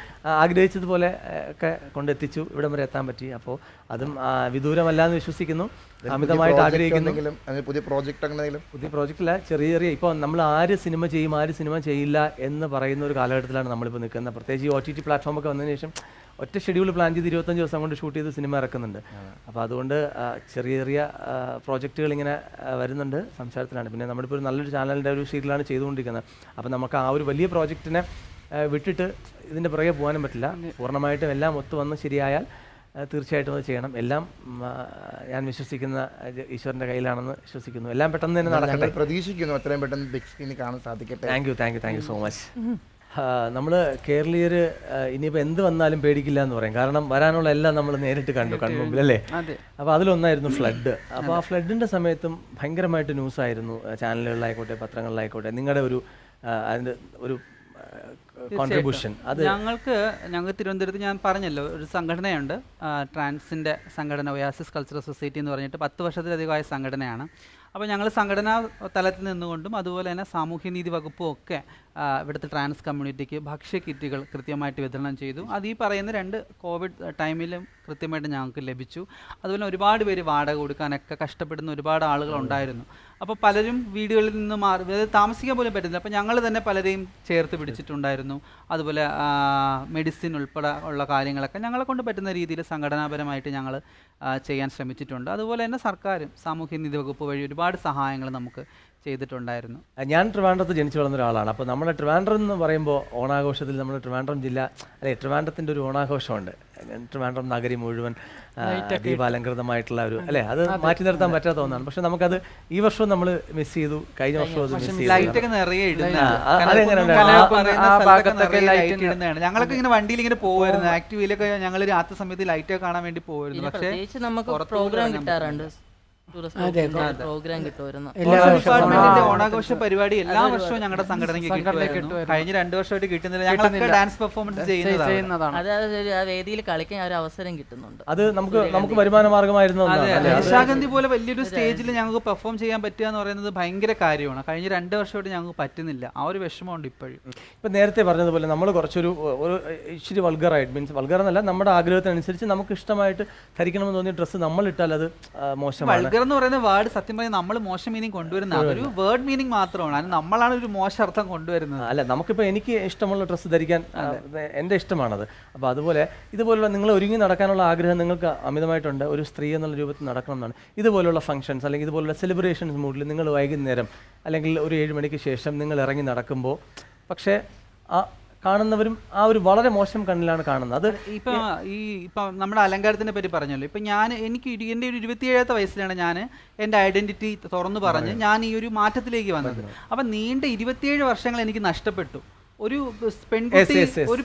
ആഗ്രഹിച്ചതുപോലെ ഒക്കെ കൊണ്ടെത്തിച്ചു, ഇവിടം വരെ എത്താൻ പറ്റി. അപ്പോൾ അതും വിദൂരമല്ലാന്ന് വിശ്വസിക്കുന്നു. അമിതമായിട്ട് ആഗ്രഹിക്കുന്നു. പുതിയ പ്രോജക്റ്റില്ല, ചെറിയ ഇപ്പോൾ നമ്മൾ ആര് സിനിമ ചെയ്യും ആര് സിനിമ ചെയ്യില്ല എന്ന് പറയുന്ന ഒരു കാലഘട്ടത്തിലാണ് നമ്മളിപ്പോൾ നിൽക്കുന്നത്. പ്രത്യേകിച്ച് ഈ OTT പ്ലാറ്റ്ഫോമൊക്കെ വന്നതിന് ശേഷം ഒറ്റ ഷെഡ്യൂൾ പ്ലാൻ ചെയ്ത് 25 ദിവസം കൊണ്ട് ഷൂട്ട് ചെയ്ത് സിനിമ ഇറക്കുന്നുണ്ട്. അപ്പോൾ അതുകൊണ്ട് ചെറിയ പ്രോജക്റ്റുകൾ ഇങ്ങനെ വരുന്നുണ്ട്, സംസാരത്തിലാണ്. പിന്നെ നമ്മളിപ്പോൾ ഒരു നല്ലൊരു ചാനലിൻ്റെ ഒരു ഷീറ്റിലാണ് ചെയ്തുകൊണ്ടിരിക്കുന്നത്. അപ്പോൾ നമുക്ക് ആ ഒരു വലിയ പ്രോജക്റ്റിനെ വിട്ടിട്ട് ഇതിൻ്റെ പുറകെ പോകാനും പറ്റില്ല. പൂർണ്ണമായിട്ടും എല്ലാം ഒത്തു വന്ന് ശരിയായാൽ തീർച്ചയായിട്ടും അത് ചെയ്യണം. എല്ലാം ഞാൻ വിശ്വസിക്കുന്ന ഈശ്വരൻ്റെ കയ്യിലാണെന്ന് വിശ്വസിക്കുന്നു. എല്ലാം പെട്ടെന്ന് തന്നെ നടക്കട്ടെ പ്രതീക്ഷിക്കുന്നു. എത്രയും പെട്ടെന്ന് ബിഗ് സ്ക്രീനിൽ കാണാൻ സാധിക്കട്ടെ. Thank you so much. നമ്മൾ കേരളീയർ ഇനിയിപ്പോൾ എന്ത് വന്നാലും പേടിക്കില്ല എന്ന് പറയും. കാരണം വരാനുള്ള എല്ലാം നമ്മൾ നേരിട്ട് കണ്ടു കൺമുമ്പിൽ അല്ലേ? അപ്പോൾ അതിലൊന്നായിരുന്നു ഫ്ലഡ്. അപ്പോൾ ആ ഫ്ലഡിൻ്റെ സമയത്തും ഭയങ്കരമായിട്ട് ന്യൂസായിരുന്നു, ചാനലുകളിലായിക്കോട്ടെ പത്രങ്ങളിലായിക്കോട്ടെ. നിങ്ങളുടെ അതിൻ്റെ ഒരു കോൺട്രിബ്യൂഷൻ അത് ഞങ്ങൾ തിരുവനന്തപുരത്ത് ഞാൻ പറഞ്ഞല്ലോ ഒരു സംഘടനയുണ്ട്, ട്രാൻസിൻ്റെ സംഘടന, ഒയാസിസ് കൾച്ചറൽ സൊസൈറ്റി എന്ന് പറഞ്ഞിട്ട് 10 വർഷത്തിലധികമായ സംഘടനയാണ്. അപ്പോൾ ഞങ്ങൾ സംഘടനാ തലത്തിൽ നിന്നുകൊണ്ടും അതുപോലെ തന്നെ സാമൂഹ്യനീതി വകുപ്പും ഒക്കെ ഇവിടുത്തെ ട്രാൻസ് കമ്മ്യൂണിറ്റിക്ക് ഭക്ഷ്യ കിറ്റുകൾ കൃത്യമായിട്ട് വിതരണം ചെയ്തു. അത് ഈ പറയുന്ന 2 കോവിഡ് ടൈമിലും കൃത്യമായിട്ട് ഞങ്ങൾക്ക് ലഭിച്ചു. അതുപോലെ ഒരുപാട് പേര് വാടക കൊടുക്കാനൊക്കെ കഷ്ടപ്പെടുന്ന ഒരുപാട് ആളുകൾ ഉണ്ടായിരുന്നു. അപ്പോൾ പലരും വീടുകളിൽ നിന്ന് മാറി, അതായത് താമസിക്കാൻ പോലും പറ്റുന്നില്ല. അപ്പോൾ ഞങ്ങൾ തന്നെ പലരെയും ചേർത്ത് പിടിച്ചിട്ടുണ്ടായിരുന്നു. അതുപോലെ മെഡിസിൻ ഉൾപ്പെടെ ഉള്ള കാര്യങ്ങളൊക്കെ ഞങ്ങളെ കൊണ്ട് പറ്റുന്ന രീതിയിൽ സംഘടനാപരമായിട്ട് ഞങ്ങൾ ചെയ്യാൻ ശ്രമിച്ചിട്ടുണ്ട്. അതുപോലെ തന്നെ സർക്കാരും സാമൂഹ്യനീതി വകുപ്പ് വഴി ഒരുപാട് സഹായങ്ങൾ നമുക്ക് ചെയ്തിട്ടുണ്ടായിരുന്നു. ഞാൻ ട്രിവാൻഡ്രത്ത് ജനിച്ചു വളർന്ന ഒരാളാണ്. അപ്പോൾ നമ്മുടെ ട്രിവാൻഡ്രം എന്ന് പറയുമ്പോൾ ഓണാഘോഷത്തിൽ നമ്മുടെ ട്രിവാൻഡ്രം ജില്ല ട്രിവാൻഡ്രത്തിൻ്റെ ഒരു ഓണാഘോഷമുണ്ട്. ട്രിവാൻഡ്രം നഗരി മുഴുവൻ ദീപാലങ്കൃതമായിട്ടുള്ള ഒരു അല്ലേ, അത് മാറ്റി നിർത്താൻ പറ്റാത്ത ഒന്നാണ്. പക്ഷെ നമുക്കത് ഈ വർഷവും നമ്മൾ മിസ് ചെയ്തു, കഴിഞ്ഞ വർഷവും അത് മിസ് ചെയ്തു. ഞങ്ങളൊക്കെ ഇങ്ങനെ വണ്ടിയിൽ ഇങ്ങനെ പോകുമായിരുന്നു, ആക്റ്റീവിലൊക്കെ ഞങ്ങൾ രാത്രി സമയത്ത് ലൈറ്റ് കാണാൻ വേണ്ടി പോകുമായിരുന്നു. പക്ഷേ നമുക്ക് പ്രോഗ്രാം കിട്ടാറുണ്ട്, പ്രോഗ്രാം കിട്ടുമായിരുന്നു. ഓണാഘോഷ പരിപാടി എല്ലാ വർഷവും ഞങ്ങളുടെ സംഘടനയ്ക്ക് കിട്ടുമായിരുന്നു. കഴിഞ്ഞ 2 വർഷമായിട്ട് കിട്ടുന്നില്ല. ഞങ്ങളൊക്കെ ഡാൻസ് പെർഫോമൻസ് ചെയ്യുന്നതാണ്. അതായത് ആ വേദിയിൽ കളിക്കാൻ ഒരു അവസരം കിട്ടുന്നുണ്ട്. അത് നമുക്ക് വരുമാന മാർഗമായിരുന്നു. നിശാഗന്ധി പോലെ വലിയൊരു സ്റ്റേജിൽ ഞങ്ങൾക്ക് പെർഫോം ചെയ്യാൻ പറ്റുക എന്ന് പറയുന്നത് ഭയങ്കര കാര്യമാണ്. കഴിഞ്ഞ 2 വർഷമായിട്ട് ഞങ്ങൾക്ക് പറ്റുന്നില്ല. ആ ഒരു വിഷമമുണ്ട് ഇപ്പോഴും. ഇപ്പം നേരത്തെ പറഞ്ഞതുപോലെ നമ്മൾ കുറച്ചൊരു ഇച്ചിരി വൾഗറായിട്ട്, മീൻസ് വൾഗർ എന്നല്ല, നമ്മുടെ ആഗ്രഹത്തിനനുസരിച്ച് നമുക്ക് ഇഷ്ടമായിട്ട് ധരിക്കണമെന്ന് തോന്നിയ ഡ്രസ്സ് നമ്മൾ ഇട്ടാൽ അത് മോശമാണ്. എന്ന് പറയുന്ന വേർഡ് സത്യം പറഞ്ഞാൽ നമ്മൾ മോശം മീനിങ് കൊണ്ടുവരുന്ന അതൊരു വേർഡ് മീനിങ് മാത്രമാണ്, അത് നമ്മളാണ് ഒരു മോശം അർത്ഥം കൊണ്ടുവരുന്നത്. അല്ല, നമുക്കിപ്പോൾ എനിക്ക് ഇഷ്ടമുള്ള ഡ്രസ്സ് ധരിക്കാൻ എൻ്റെ ഇഷ്ടമാണത്. അപ്പോൾ അതുപോലെ ഇതുപോലുള്ള നിങ്ങൾ ഒരുങ്ങി നടക്കാനുള്ള ആഗ്രഹം നിങ്ങൾക്ക് അമിതമായിട്ടുണ്ട്, ഒരു സ്ത്രീ എന്നുള്ള രൂപത്തിൽ നടക്കണം എന്നാണ്. ഇതുപോലുള്ള ഫംഗ്ഷൻസ് അല്ലെങ്കിൽ ഇതുപോലുള്ള സെലിബ്രേഷൻസ് മൂഡിൽ നിങ്ങൾ വൈകുന്നേരം അല്ലെങ്കിൽ ഒരു 7 മണിക്ക് ശേഷം നിങ്ങൾ ഇറങ്ങി നടക്കുമ്പോൾ പക്ഷേ ആ കാണുന്നവരും ആ ഒരു വളരെ മോശം കണ്ണിലാണ് കാണുന്നത്. അത് ഇപ്പം നമ്മുടെ അലങ്കാരത്തിനെ പറ്റി പറഞ്ഞല്ലോ. ഇപ്പം എനിക്ക് എൻ്റെ ഒരു 27ാമത്തെ വയസ്സിലാണ് ഞാൻ എൻ്റെ ഐഡൻറ്റിറ്റി തുറന്നു പറഞ്ഞ് ഞാൻ ഈ ഒരു മാറ്റത്തിലേക്ക് വന്നത്. അപ്പം നീണ്ട 27 വർഷങ്ങൾ എനിക്ക് നഷ്ടപ്പെട്ടു. ഒരു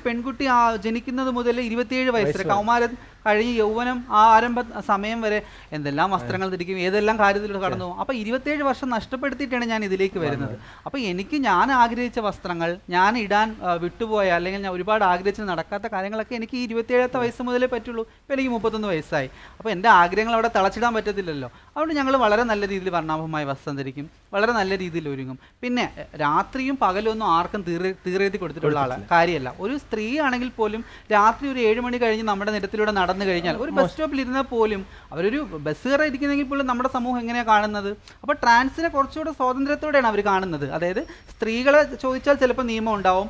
പെൺകുട്ടി ജനിക്കുന്നത് മുതൽ 27 വയസ്സ് വരെ കൗമാരം കഴിഞ്ഞ് യൗവനം ആ ആരംഭ സമയം വരെ എന്തെല്ലാം വസ്ത്രങ്ങൾ ധരിക്കും, ഏതെല്ലാം കാര്യത്തിലൂടെ കടന്നു. അപ്പോൾ 27 വർഷം നഷ്ടപ്പെടുത്തിയിട്ടാണ് ഞാൻ ഇതിലേക്ക് വരുന്നത്. അപ്പോൾ ഞാൻ ആഗ്രഹിച്ച വസ്ത്രങ്ങൾ ഞാൻ ഇടാൻ വിട്ടുപോയ അല്ലെങ്കിൽ ഞാൻ ഒരുപാട് ആഗ്രഹിച്ച് നടക്കാത്ത കാര്യങ്ങളൊക്കെ എനിക്ക് ഈ 27ാമത്തെ വയസ്സ് മുതലേ പറ്റുള്ളൂ. ഇപ്പോൾ എനിക്ക് 31 വയസ്സായി. അപ്പോൾ എൻ്റെ ആഗ്രഹങ്ങൾ അവിടെ തളച്ചിടാൻ പറ്റത്തില്ലല്ലോ. അതുകൊണ്ട് ഞങ്ങൾ വളരെ നല്ല രീതിയിൽ വർണ്ണാഭമായ വസ്ത്രം ധരിക്കും, വളരെ നല്ല രീതിയിൽ ഒരുങ്ങും. പിന്നെ രാത്രിയും പകലും ഒന്നും ആർക്കും തീരെഴുതി കൊടുത്തിട്ടുള്ള കാര്യമല്ല. ഒരു സ്ത്രീ ആണെങ്കിൽ പോലും രാത്രി ഒരു 7 മണി കഴിഞ്ഞ് നമ്മുടെ നിരത്തിലൂടെ നടന്നു കഴിഞ്ഞാൽ ഒരു ബസ് സ്റ്റോപ്പിൽ ഇരുന്നാൽ പോലും അവരൊരു ബസ് കയറി ഇരിക്കുന്നെങ്കിൽ പോലും നമ്മുടെ സമൂഹം എങ്ങനെയാണ് കാണുന്നത്? അപ്പോൾ ട്രാൻസിനെ കുറച്ചുകൂടെ സ്വാതന്ത്ര്യത്തോടെയാണ് അവർ കാണുന്നത്. അതായത് സ്ത്രീകളെ ചോദിച്ചാൽ ചിലപ്പോൾ നിയമം ഉണ്ടാവും,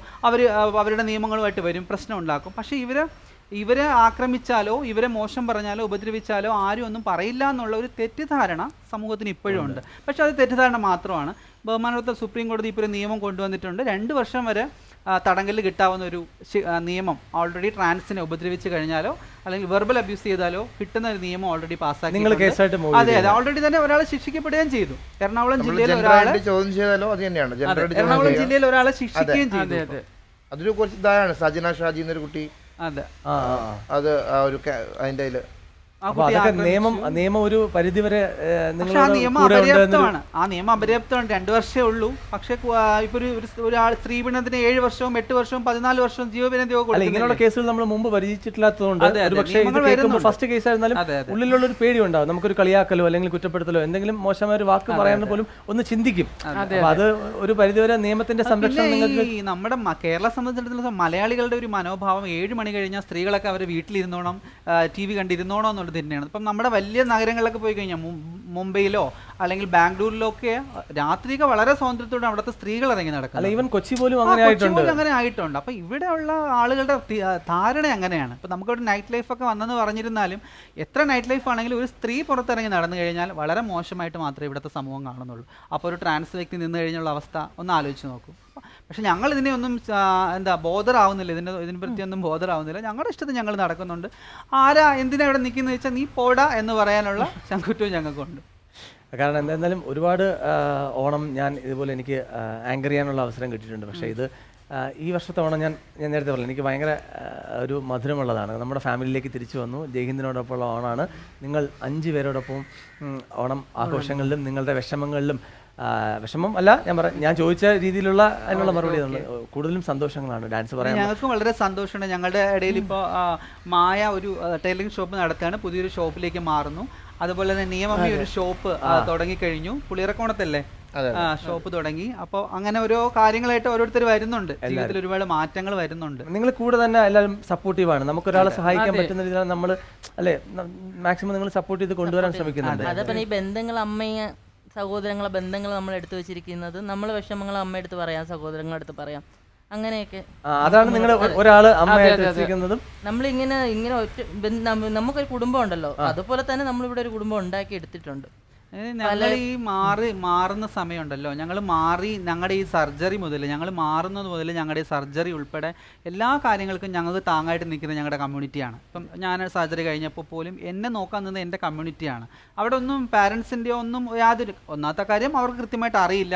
അവരുടെ നിയമങ്ങളുമായിട്ട് വരും, പ്രശ്നം ഉണ്ടാക്കും. പക്ഷേ ഇവരെ ആക്രമിച്ചാലോ ഇവരെ മോശം പറഞ്ഞാലോ ഉപദ്രവിച്ചാലോ ആരും ഒന്നും പറയില്ല എന്നുള്ള ഒരു തെറ്റിദ്ധാരണ സമൂഹത്തിന് ഇപ്പോഴും ഉണ്ട്. പക്ഷേ അത് തെറ്റിദ്ധാരണ മാത്രമാണ്. ബഹുമാനപ്പെട്ട സുപ്രീം കോടതി ഇപ്പോൾ ഒരു നിയമം കൊണ്ടുവന്നിട്ടുണ്ട്. 2 വർഷം വരെ തടങ്കലിൽ കിട്ടാവുന്ന ഒരു നിയമം ഓൾറെഡി ട്രാൻസിനെ ഉപദ്രവിച്ച് കഴിഞ്ഞാലോ അല്ലെങ്കിൽ വെർബൽ അബ്യൂസ് ചെയ്താലോ കിട്ടുന്ന ഒരു നിയമം ഓൾറെഡി പാസ്സാക്കി. അതെ, ഓൾറെഡി തന്നെ ഒരാളെ ശിക്ഷിക്കപ്പെടുകയും ചെയ്തു. എറണാകുളം ജില്ലയിൽ ഒരാളെ ശിക്ഷിക്കുകയും ചെയ്തു. അതൊരു കുറച്ച് ഇതാണ് സജന ഷാജി എന്നൊരു കുട്ടി. അതെ, അത് ഒരു അതിൻ്റെ നിയമം ഒരു പരിധിവരെ ആ നിയമം അപര്യാപ്തമാണ്. 2 വർഷമേ ഉള്ളൂ. പക്ഷേ ഇപ്പൊ ഒരാൾ സ്ത്രീപീഡനത്തിന് 7 വർഷവും 8 വർഷവും 14 വർഷവും ജീവപര്യന്തവും ഇങ്ങനെയുള്ള കേസുകൾ നമ്മൾ മുമ്പ് പരിചയിച്ചിട്ടില്ലാത്തതുകൊണ്ട് ഫസ്റ്റ് കേസ് ആയിരുന്നാലും ഉള്ളിലുള്ള ഒരു പേടി ഉണ്ടാവും. നമുക്കൊരു കളിയാക്കലോ അല്ലെങ്കിൽ കുറ്റപ്പെടുത്തലോ എന്തെങ്കിലും മോശമായ ഒരു വാക്ക് പറയാൻ പോലും ഒന്ന് ചിന്തിക്കും. അത് ഒരു പരിധിവരെ നിയമത്തിന്റെ സംരക്ഷണം നിങ്ങൾക്ക് നമ്മുടെ കേരള സംബന്ധിച്ചിടത്തോളം മലയാളികളുടെ ഒരു മനോഭാവം 7 മണി കഴിഞ്ഞാൽ സ്ത്രീകളൊക്കെ അവർ വീട്ടിലിരുന്നോണം, TV കണ്ടിരുന്നോണം എന്നുള്ളത് തന്നെയാണ്. ഇപ്പം നമ്മുടെ വലിയ നഗരങ്ങളിലൊക്കെ പോയി കഴിഞ്ഞാൽ മുംബൈയിലോ അല്ലെങ്കിൽ ബാംഗ്ലൂരിലോ ഒക്കെ രാത്രിയൊക്കെ വളരെ സ്വാതന്ത്ര്യത്തോടെ അവിടുത്തെ സ്ത്രീകൾ ഇറങ്ങി നടക്കുന്നത്. ഈവൻ കൊച്ചി പോലും അങ്ങനെ ആയിട്ടുണ്ട്. അപ്പം ഇവിടെയുള്ള ആളുകളുടെ ധാരണ അങ്ങനെയാണ്. ഇപ്പം നമുക്കൊരു നൈറ്റ് ലൈഫൊക്കെ വന്നെന്ന് പറഞ്ഞിരുന്നാലും എത്ര നൈറ്റ് ലൈഫ് ആണെങ്കിലും ഒരു സ്ത്രീ പുറത്തിറങ്ങി നടന്നു കഴിഞ്ഞാൽ വളരെ മോശമായിട്ട് മാത്രമേ ഇവിടുത്തെ സമൂഹം കാണുന്നുള്ളൂ. അപ്പോൾ ഒരു ട്രാൻസ് വ്യക്തി നിന്ന് കഴിഞ്ഞുള്ള അവസ്ഥ ഒന്ന് ആലോചിച്ച് നോക്കൂ. പക്ഷെ ഞങ്ങൾ ഇതിനെ ഒന്നും ബോധറാവുന്നില്ല, ഇതിനെ പറ്റി ഒന്നും ബോധറാവുന്നില്ല. ഞങ്ങളുടെ ഇഷ്ടത്തിന് ഞങ്ങൾ നടക്കുന്നുണ്ട്. ആരാ എന്തിനാ ഇവിടെ നിൽക്കുന്നത് വെച്ചാൽ നീ പോടാ എന്ന് പറയാനുള്ള ചങ്കുറ്റവും ഞങ്ങൾക്കുണ്ട്. കാരണം എന്തായാലും ഒരുപാട് ഓണം ഞാൻ ഇതുപോലെ എനിക്ക് ആങ്കർ ചെയ്യാനുള്ള അവസരം കിട്ടിയിട്ടുണ്ട്. പക്ഷേ ഇത് ഈ വർഷത്തെ ഓണം ഞാൻ നേരത്തെ പറഞ്ഞു എനിക്ക് ഭയങ്കര ഒരു മധുരമുള്ളതാണ്. നമ്മുടെ ഫാമിലിയിലേക്ക് തിരിച്ചു വന്നു. ജയ്ഹിന്ദിനോടൊപ്പമുള്ള ഓണമാണ്. നിങ്ങൾ 5 പേരോടൊപ്പം ഓണം ആഘോഷങ്ങളിലും നിങ്ങളുടെ വിഷമങ്ങളിലും വിഷമം അല്ല ഞാൻ ചോദിച്ച രീതിയിലുള്ള അതിനുള്ള മറുപടി കൂടുതലും സന്തോഷങ്ങളാണ്. ഡാൻസ് പറയാൻ ഞങ്ങൾക്കും വളരെ സന്തോഷമുണ്ട്. ഞങ്ങളുടെ ഇടയിൽ ഇപ്പോൾ മായ ഒരു ടൈലറിംഗ് ഷോപ്പ് നടത്തുകയാണ്, പുതിയൊരു ഷോപ്പിലേക്ക് മാറുന്നു. അതുപോലെ തന്നെ നിയമം ഒരു ഷോപ്പ് തുടങ്ങിക്കഴിഞ്ഞു, പുളിയറക്കോണത്തല്ലേ ഷോപ്പ് തുടങ്ങി. അപ്പോൾ അങ്ങനെ ഓരോ കാര്യങ്ങളായിട്ട് ഓരോരുത്തർ വരുന്നുണ്ട്. ജീവിതത്തിൽ ഒരുപാട് മാറ്റങ്ങൾ വരുന്നുണ്ട്. നിങ്ങൾ കൂടെ തന്നെ എല്ലാവരും സപ്പോർട്ടീവാണ്. നമുക്കൊരാളെ സഹായിക്കാൻ പറ്റുന്ന രീതിയിലാണ് നമ്മൾ അല്ലേ മാക്സിമം നിങ്ങൾ സപ്പോർട്ട് ചെയ്ത് കൊണ്ടുവരാൻ ശ്രമിക്കുന്നുണ്ട്. അതേപോലെ ഈ ബന്ധങ്ങൾ അമ്മയെ സഹോദരങ്ങളെ ബന്ധങ്ങൾ നമ്മൾ എടുത്തു വെച്ചിരിക്കുന്നത്, നമ്മൾ വിഷമങ്ങൾ അമ്മയെടുത്ത് പറയാം, സഹോദരങ്ങളെടുത്ത് പറയാം, അങ്ങനെയൊക്കെ. അതാണ് നിങ്ങൾ ഒരാള് അമ്മയായിട്ട് വെച്ചിരിക്കുന്നതും. നമ്മളിങ്ങനെ ഒറ്റ നമുക്കൊരു കുടുംബം ഉണ്ടല്ലോ, അതുപോലെ തന്നെ നമ്മളിവിടെ ഒരു കുടുംബം ഉണ്ടാക്കി എടുത്തിട്ടുണ്ട്. ഞങ്ങൾ ഈ മാറുന്ന സമയമുണ്ടല്ലോ, ഞങ്ങളുടെ ഈ സർജറി മുതൽ ഞങ്ങൾ മാറുന്നത് മുതൽ ഞങ്ങളുടെ ഈ സർജറി ഉൾപ്പെടെ എല്ലാ കാര്യങ്ങൾക്കും ഞങ്ങൾക്ക് താങ്ങായിട്ട് നിൽക്കുന്നത് ഞങ്ങളുടെ കമ്മ്യൂണിറ്റിയാണ്. ഇപ്പം ഞാൻ സർജറി കഴിഞ്ഞപ്പോൾ പോലും എന്നെ നോക്കാൻ നിന്നത് എൻ്റെ കമ്മ്യൂണിറ്റിയാണ്. അവിടെ ഒന്നും പാരൻസിൻ്റെയോ ഒന്നും ഒന്നാമത്തെ കാര്യം അവർക്ക് കൃത്യമായിട്ട് അറിയില്ല,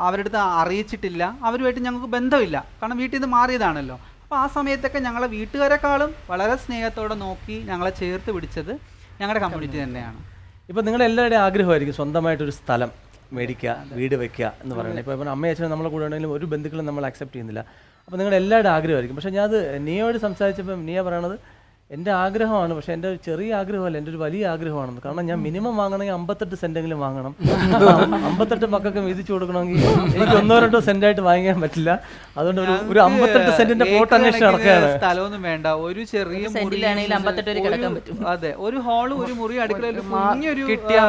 അവരുടെ അടുത്ത് അറിയിച്ചിട്ടില്ല, അവരുമായിട്ട് ഞങ്ങൾക്ക് ബന്ധമില്ല. കാരണം വീട്ടിൽ നിന്ന് മാറിയതാണല്ലോ. അപ്പോൾ ആ സമയത്തൊക്കെ ഞങ്ങളെ വീട്ടുകാരെക്കാളും വളരെ സ്നേഹത്തോടെ നോക്കി ഞങ്ങളെ ചേർത്ത് പിടിച്ചത് ഞങ്ങളുടെ കമ്മ്യൂണിറ്റി തന്നെയാണ്. ഇപ്പോൾ നിങ്ങളുടെ എല്ലാവരുടെയും ആഗ്രഹമായിരിക്കും സ്വന്തമായിട്ടൊരു സ്ഥലം മേടിക്കുക, വീട് വെക്കുക എന്ന് പറയുന്നത്. ഇപ്പോൾ അമ്മയും അച്ഛനും നമ്മളെ കൂടെ ഉണ്ടെങ്കിലും ഒരു ബന്ധുക്കളും നമ്മൾ അക്സെപ്റ്റ് ചെയ്യുന്നില്ല. അപ്പോൾ നിങ്ങളുടെ എല്ലാവരുടെ ആഗ്രഹമായിരിക്കും. പക്ഷേ ഞാൻ അത് നിയോട് സംസാരിച്ചപ്പോൾ നിയ പറയണത് എൻ്റെ ആഗ്രഹമാണ്, പക്ഷേ എൻ്റെ ഒരു ചെറിയ ആഗ്രഹമല്ല, എൻ്റെ ഒരു വലിയ ആഗ്രഹമാണെന്ന്. കാരണം ഞാൻ മിനിമം വാങ്ങണമെങ്കിൽ 58 സെൻറ്റെങ്കിലും വാങ്ങണം. 58 മക്കൾക്ക് വീതിച്ചു കൊടുക്കണമെങ്കിൽ എനിക്ക് 1-2 സെൻറ്റായിട്ട് വാങ്ങിക്കാൻ പറ്റില്ല. അതുകൊണ്ട് ഒരു 58 സെൻറ്റിൻ്റെ പ്ലോട്ട് അന്വേഷിച്ച് നടക്കുകയാണ്. സ്ഥലമൊന്നും വേണ്ട, ഒരു ചെറിയ സെന്റിലാണെങ്കിൽ 58 വരെ കിടക്കാൻ പറ്റും. അതെ, ഒരു ഹാള്, ഒരു മുറി, അടുക്കളയിൽ കുഞ്ഞൊരു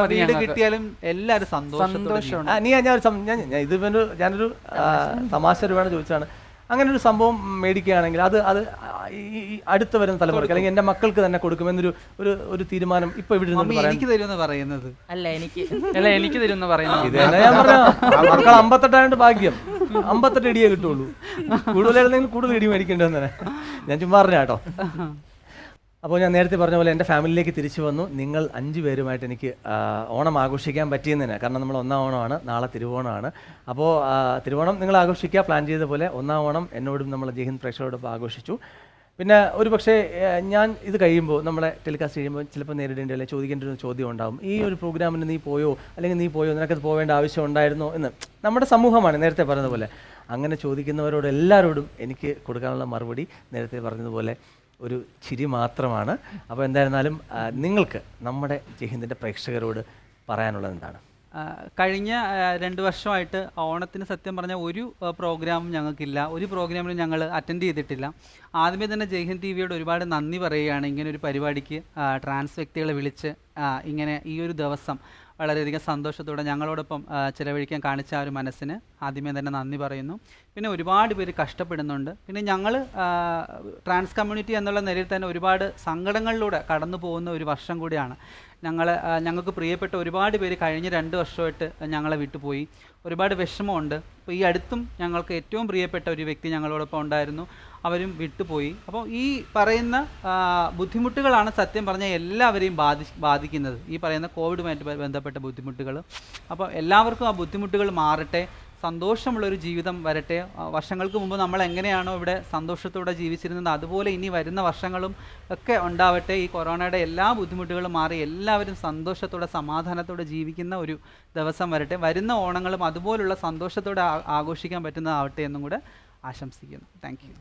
വീട് കിട്ടിയാലും എല്ലാവരും സന്തോഷം. ഞാനൊരു തമാശ രൂപയാണ് ചോദിച്ചതാണ്. അങ്ങനെ ഒരു സംഭവം മേടിക്കുകയാണെങ്കിൽ അത് ഈ അടുത്ത് വരുന്ന തലമുറയ്ക്ക് അല്ലെങ്കിൽ എൻ്റെ മക്കൾക്ക് തന്നെ കൊടുക്കുമെന്നൊരു ഒരു തീരുമാനം ഇപ്പൊ ഇവിടെ എനിക്ക് തരുമെന്ന് പറയുന്നത് അല്ല, എനിക്ക് തരുമെന്ന് പറയുന്നത്. ഇത് തന്നെ ഞാൻ പറഞ്ഞ മക്കൾ 58 ഭാഗ്യം, 58 ഇടിയേ കിട്ടുള്ളൂ. കൂടുതലായിരുന്നെങ്കിൽ കൂടുതൽ ഇടി മേടിക്കേണ്ടതെന്ന് തന്നെ ഞാൻ ചുമ്മാ പറഞ്ഞ കേട്ടോ. അപ്പോൾ ഞാൻ നേരത്തെ പറഞ്ഞ പോലെ എൻ്റെ ഫാമിലിയിലേക്ക് തിരിച്ചു വന്നു. നിങ്ങൾ 5 പേരുമായിട്ട് എനിക്ക് ഓണം ആഘോഷിക്കാൻ പറ്റിയെന്ന് തന്നെ. കാരണം നമ്മൾ 1-ാം ഓണമാണ്, നാളെ തിരുവോണമാണ്. അപ്പോൾ തിരുവോണം നിങ്ങൾ ആഘോഷിക്കുക, പ്ലാൻ ചെയ്ത പോലെ 1-ാം ഓണം എന്നോടും നമ്മളെ ജയ്ഹിന്ദ് പ്രേക്ഷകരോടൊപ്പം ആഘോഷിച്ചു. പിന്നെ ഒരു പക്ഷേ ഞാൻ ഇത് കഴിയുമ്പോൾ നമ്മളെ ടെലികാസ്റ്റ് ചെയ്യുമ്പോൾ ചിലപ്പോൾ നേരിടേണ്ടി അല്ലെങ്കിൽ ചോദിക്കേണ്ട ഒരു ചോദ്യം ഉണ്ടാകും, ഈ ഒരു പ്രോഗ്രാമിന് നീ പോയോ, അല്ലെങ്കിൽ നീ പോയോ, നിനക്കത് പോവേണ്ട ആവശ്യം ഉണ്ടായിരുന്നോ എന്ന്. നമ്മുടെ സമൂഹമാണ് നേരത്തെ പറഞ്ഞതുപോലെ. അങ്ങനെ ചോദിക്കുന്നവരോട് എല്ലാവരോടും എനിക്ക് കൊടുക്കാനുള്ള മറുപടി നേരത്തെ പറഞ്ഞതുപോലെ ഒരു ചിരി മാത്രമാണ്. അപ്പോൾ എന്തായിരുന്നാലും നിങ്ങൾക്ക് നമ്മുടെ ജയ്ഹിന്ദിൻ്റെ പ്രേക്ഷകരോട് പറയാനുള്ളത് എന്താണ്? കഴിഞ്ഞ 2 വർഷമായിട്ട് ഓണത്തിന് സത്യം പറഞ്ഞാൽ ഒരു പ്രോഗ്രാമും ഞങ്ങൾക്കില്ല, ഒരു പ്രോഗ്രാമിലും ഞങ്ങൾ അറ്റൻഡ് ചെയ്തിട്ടില്ല. ആദ്യമേ തന്നെ ജയ്ഹിന്ദ് ടി വിയോട് ഒരുപാട് നന്ദി പറയുകയാണ്. ഇങ്ങനെ ഒരു പരിപാടിക്ക് ട്രാൻസ് വ്യക്തികളെ വിളിച്ച് ഇങ്ങനെ ഈ ഒരു ദിവസം വളരെയധികം സന്തോഷത്തോടെ ഞങ്ങളോടൊപ്പം ചിലവഴിക്കാൻ കാണിച്ച ആ ഒരു മനസ്സിന് ആദ്യമേ തന്നെ നന്ദി പറയുന്നു. പിന്നെ ഒരുപാട് പേര് കഷ്ടപ്പെടുന്നുണ്ട്. പിന്നെ ഞങ്ങൾ ട്രാൻസ് കമ്മ്യൂണിറ്റി എന്നുള്ള നിലയിൽ തന്നെ ഒരുപാട് സങ്കടങ്ങളിലൂടെ കടന്നു പോകുന്ന ഒരു വർഷം കൂടിയാണ്. ഞങ്ങൾക്ക് പ്രിയപ്പെട്ട ഒരുപാട് പേര് കഴിഞ്ഞ 2 വർഷമായിട്ട് ഞങ്ങളെ വിട്ടുപോയി. ഒരുപാട് വിഷമമുണ്ട്. അപ്പോൾ ഈ അടുത്തും ഞങ്ങൾക്ക് ഏറ്റവും പ്രിയപ്പെട്ട ഒരു വ്യക്തി ഞങ്ങളോടൊപ്പം ഉണ്ടായിരുന്നു, അവരും വിട്ടുപോയി. അപ്പോൾ ഈ പറയുന്ന ബുദ്ധിമുട്ടുകളാണ് സത്യം പറഞ്ഞാൽ എല്ലാവരെയും ബാധിക്കുന്നത്, ഈ പറയുന്ന കോവിഡുമായിട്ട് ബന്ധപ്പെട്ട ബുദ്ധിമുട്ടുകൾ. അപ്പോൾ എല്ലാവർക്കും ആ ബുദ്ധിമുട്ടുകൾ മാറട്ടെ, സന്തോഷമുള്ളൊരു ജീവിതം വരട്ടെ. വർഷങ്ങൾക്ക് മുമ്പ് നമ്മൾ എങ്ങനെയാണോ ഇവിടെ സന്തോഷത്തോടെ ജീവിച്ചിരുന്നത് അതുപോലെ ഇനി വരുന്ന വർഷങ്ങളും ഒക്കെ ഉണ്ടാവട്ടെ. ഈ കൊറോണയുടെ എല്ലാ ബുദ്ധിമുട്ടുകളും മാറി എല്ലാവരും സന്തോഷത്തോടെ സമാധാനത്തോടെ ജീവിക്കുന്ന ഒരു ദിവസം വരട്ടെ. വരുന്ന ഓണങ്ങളും അതുപോലുള്ള സന്തോഷത്തോടെ ആഘോഷിക്കാൻ പറ്റുന്നതാവട്ടെ എന്നും കൂടെ ആശംസിക്കുന്നു. Thank you.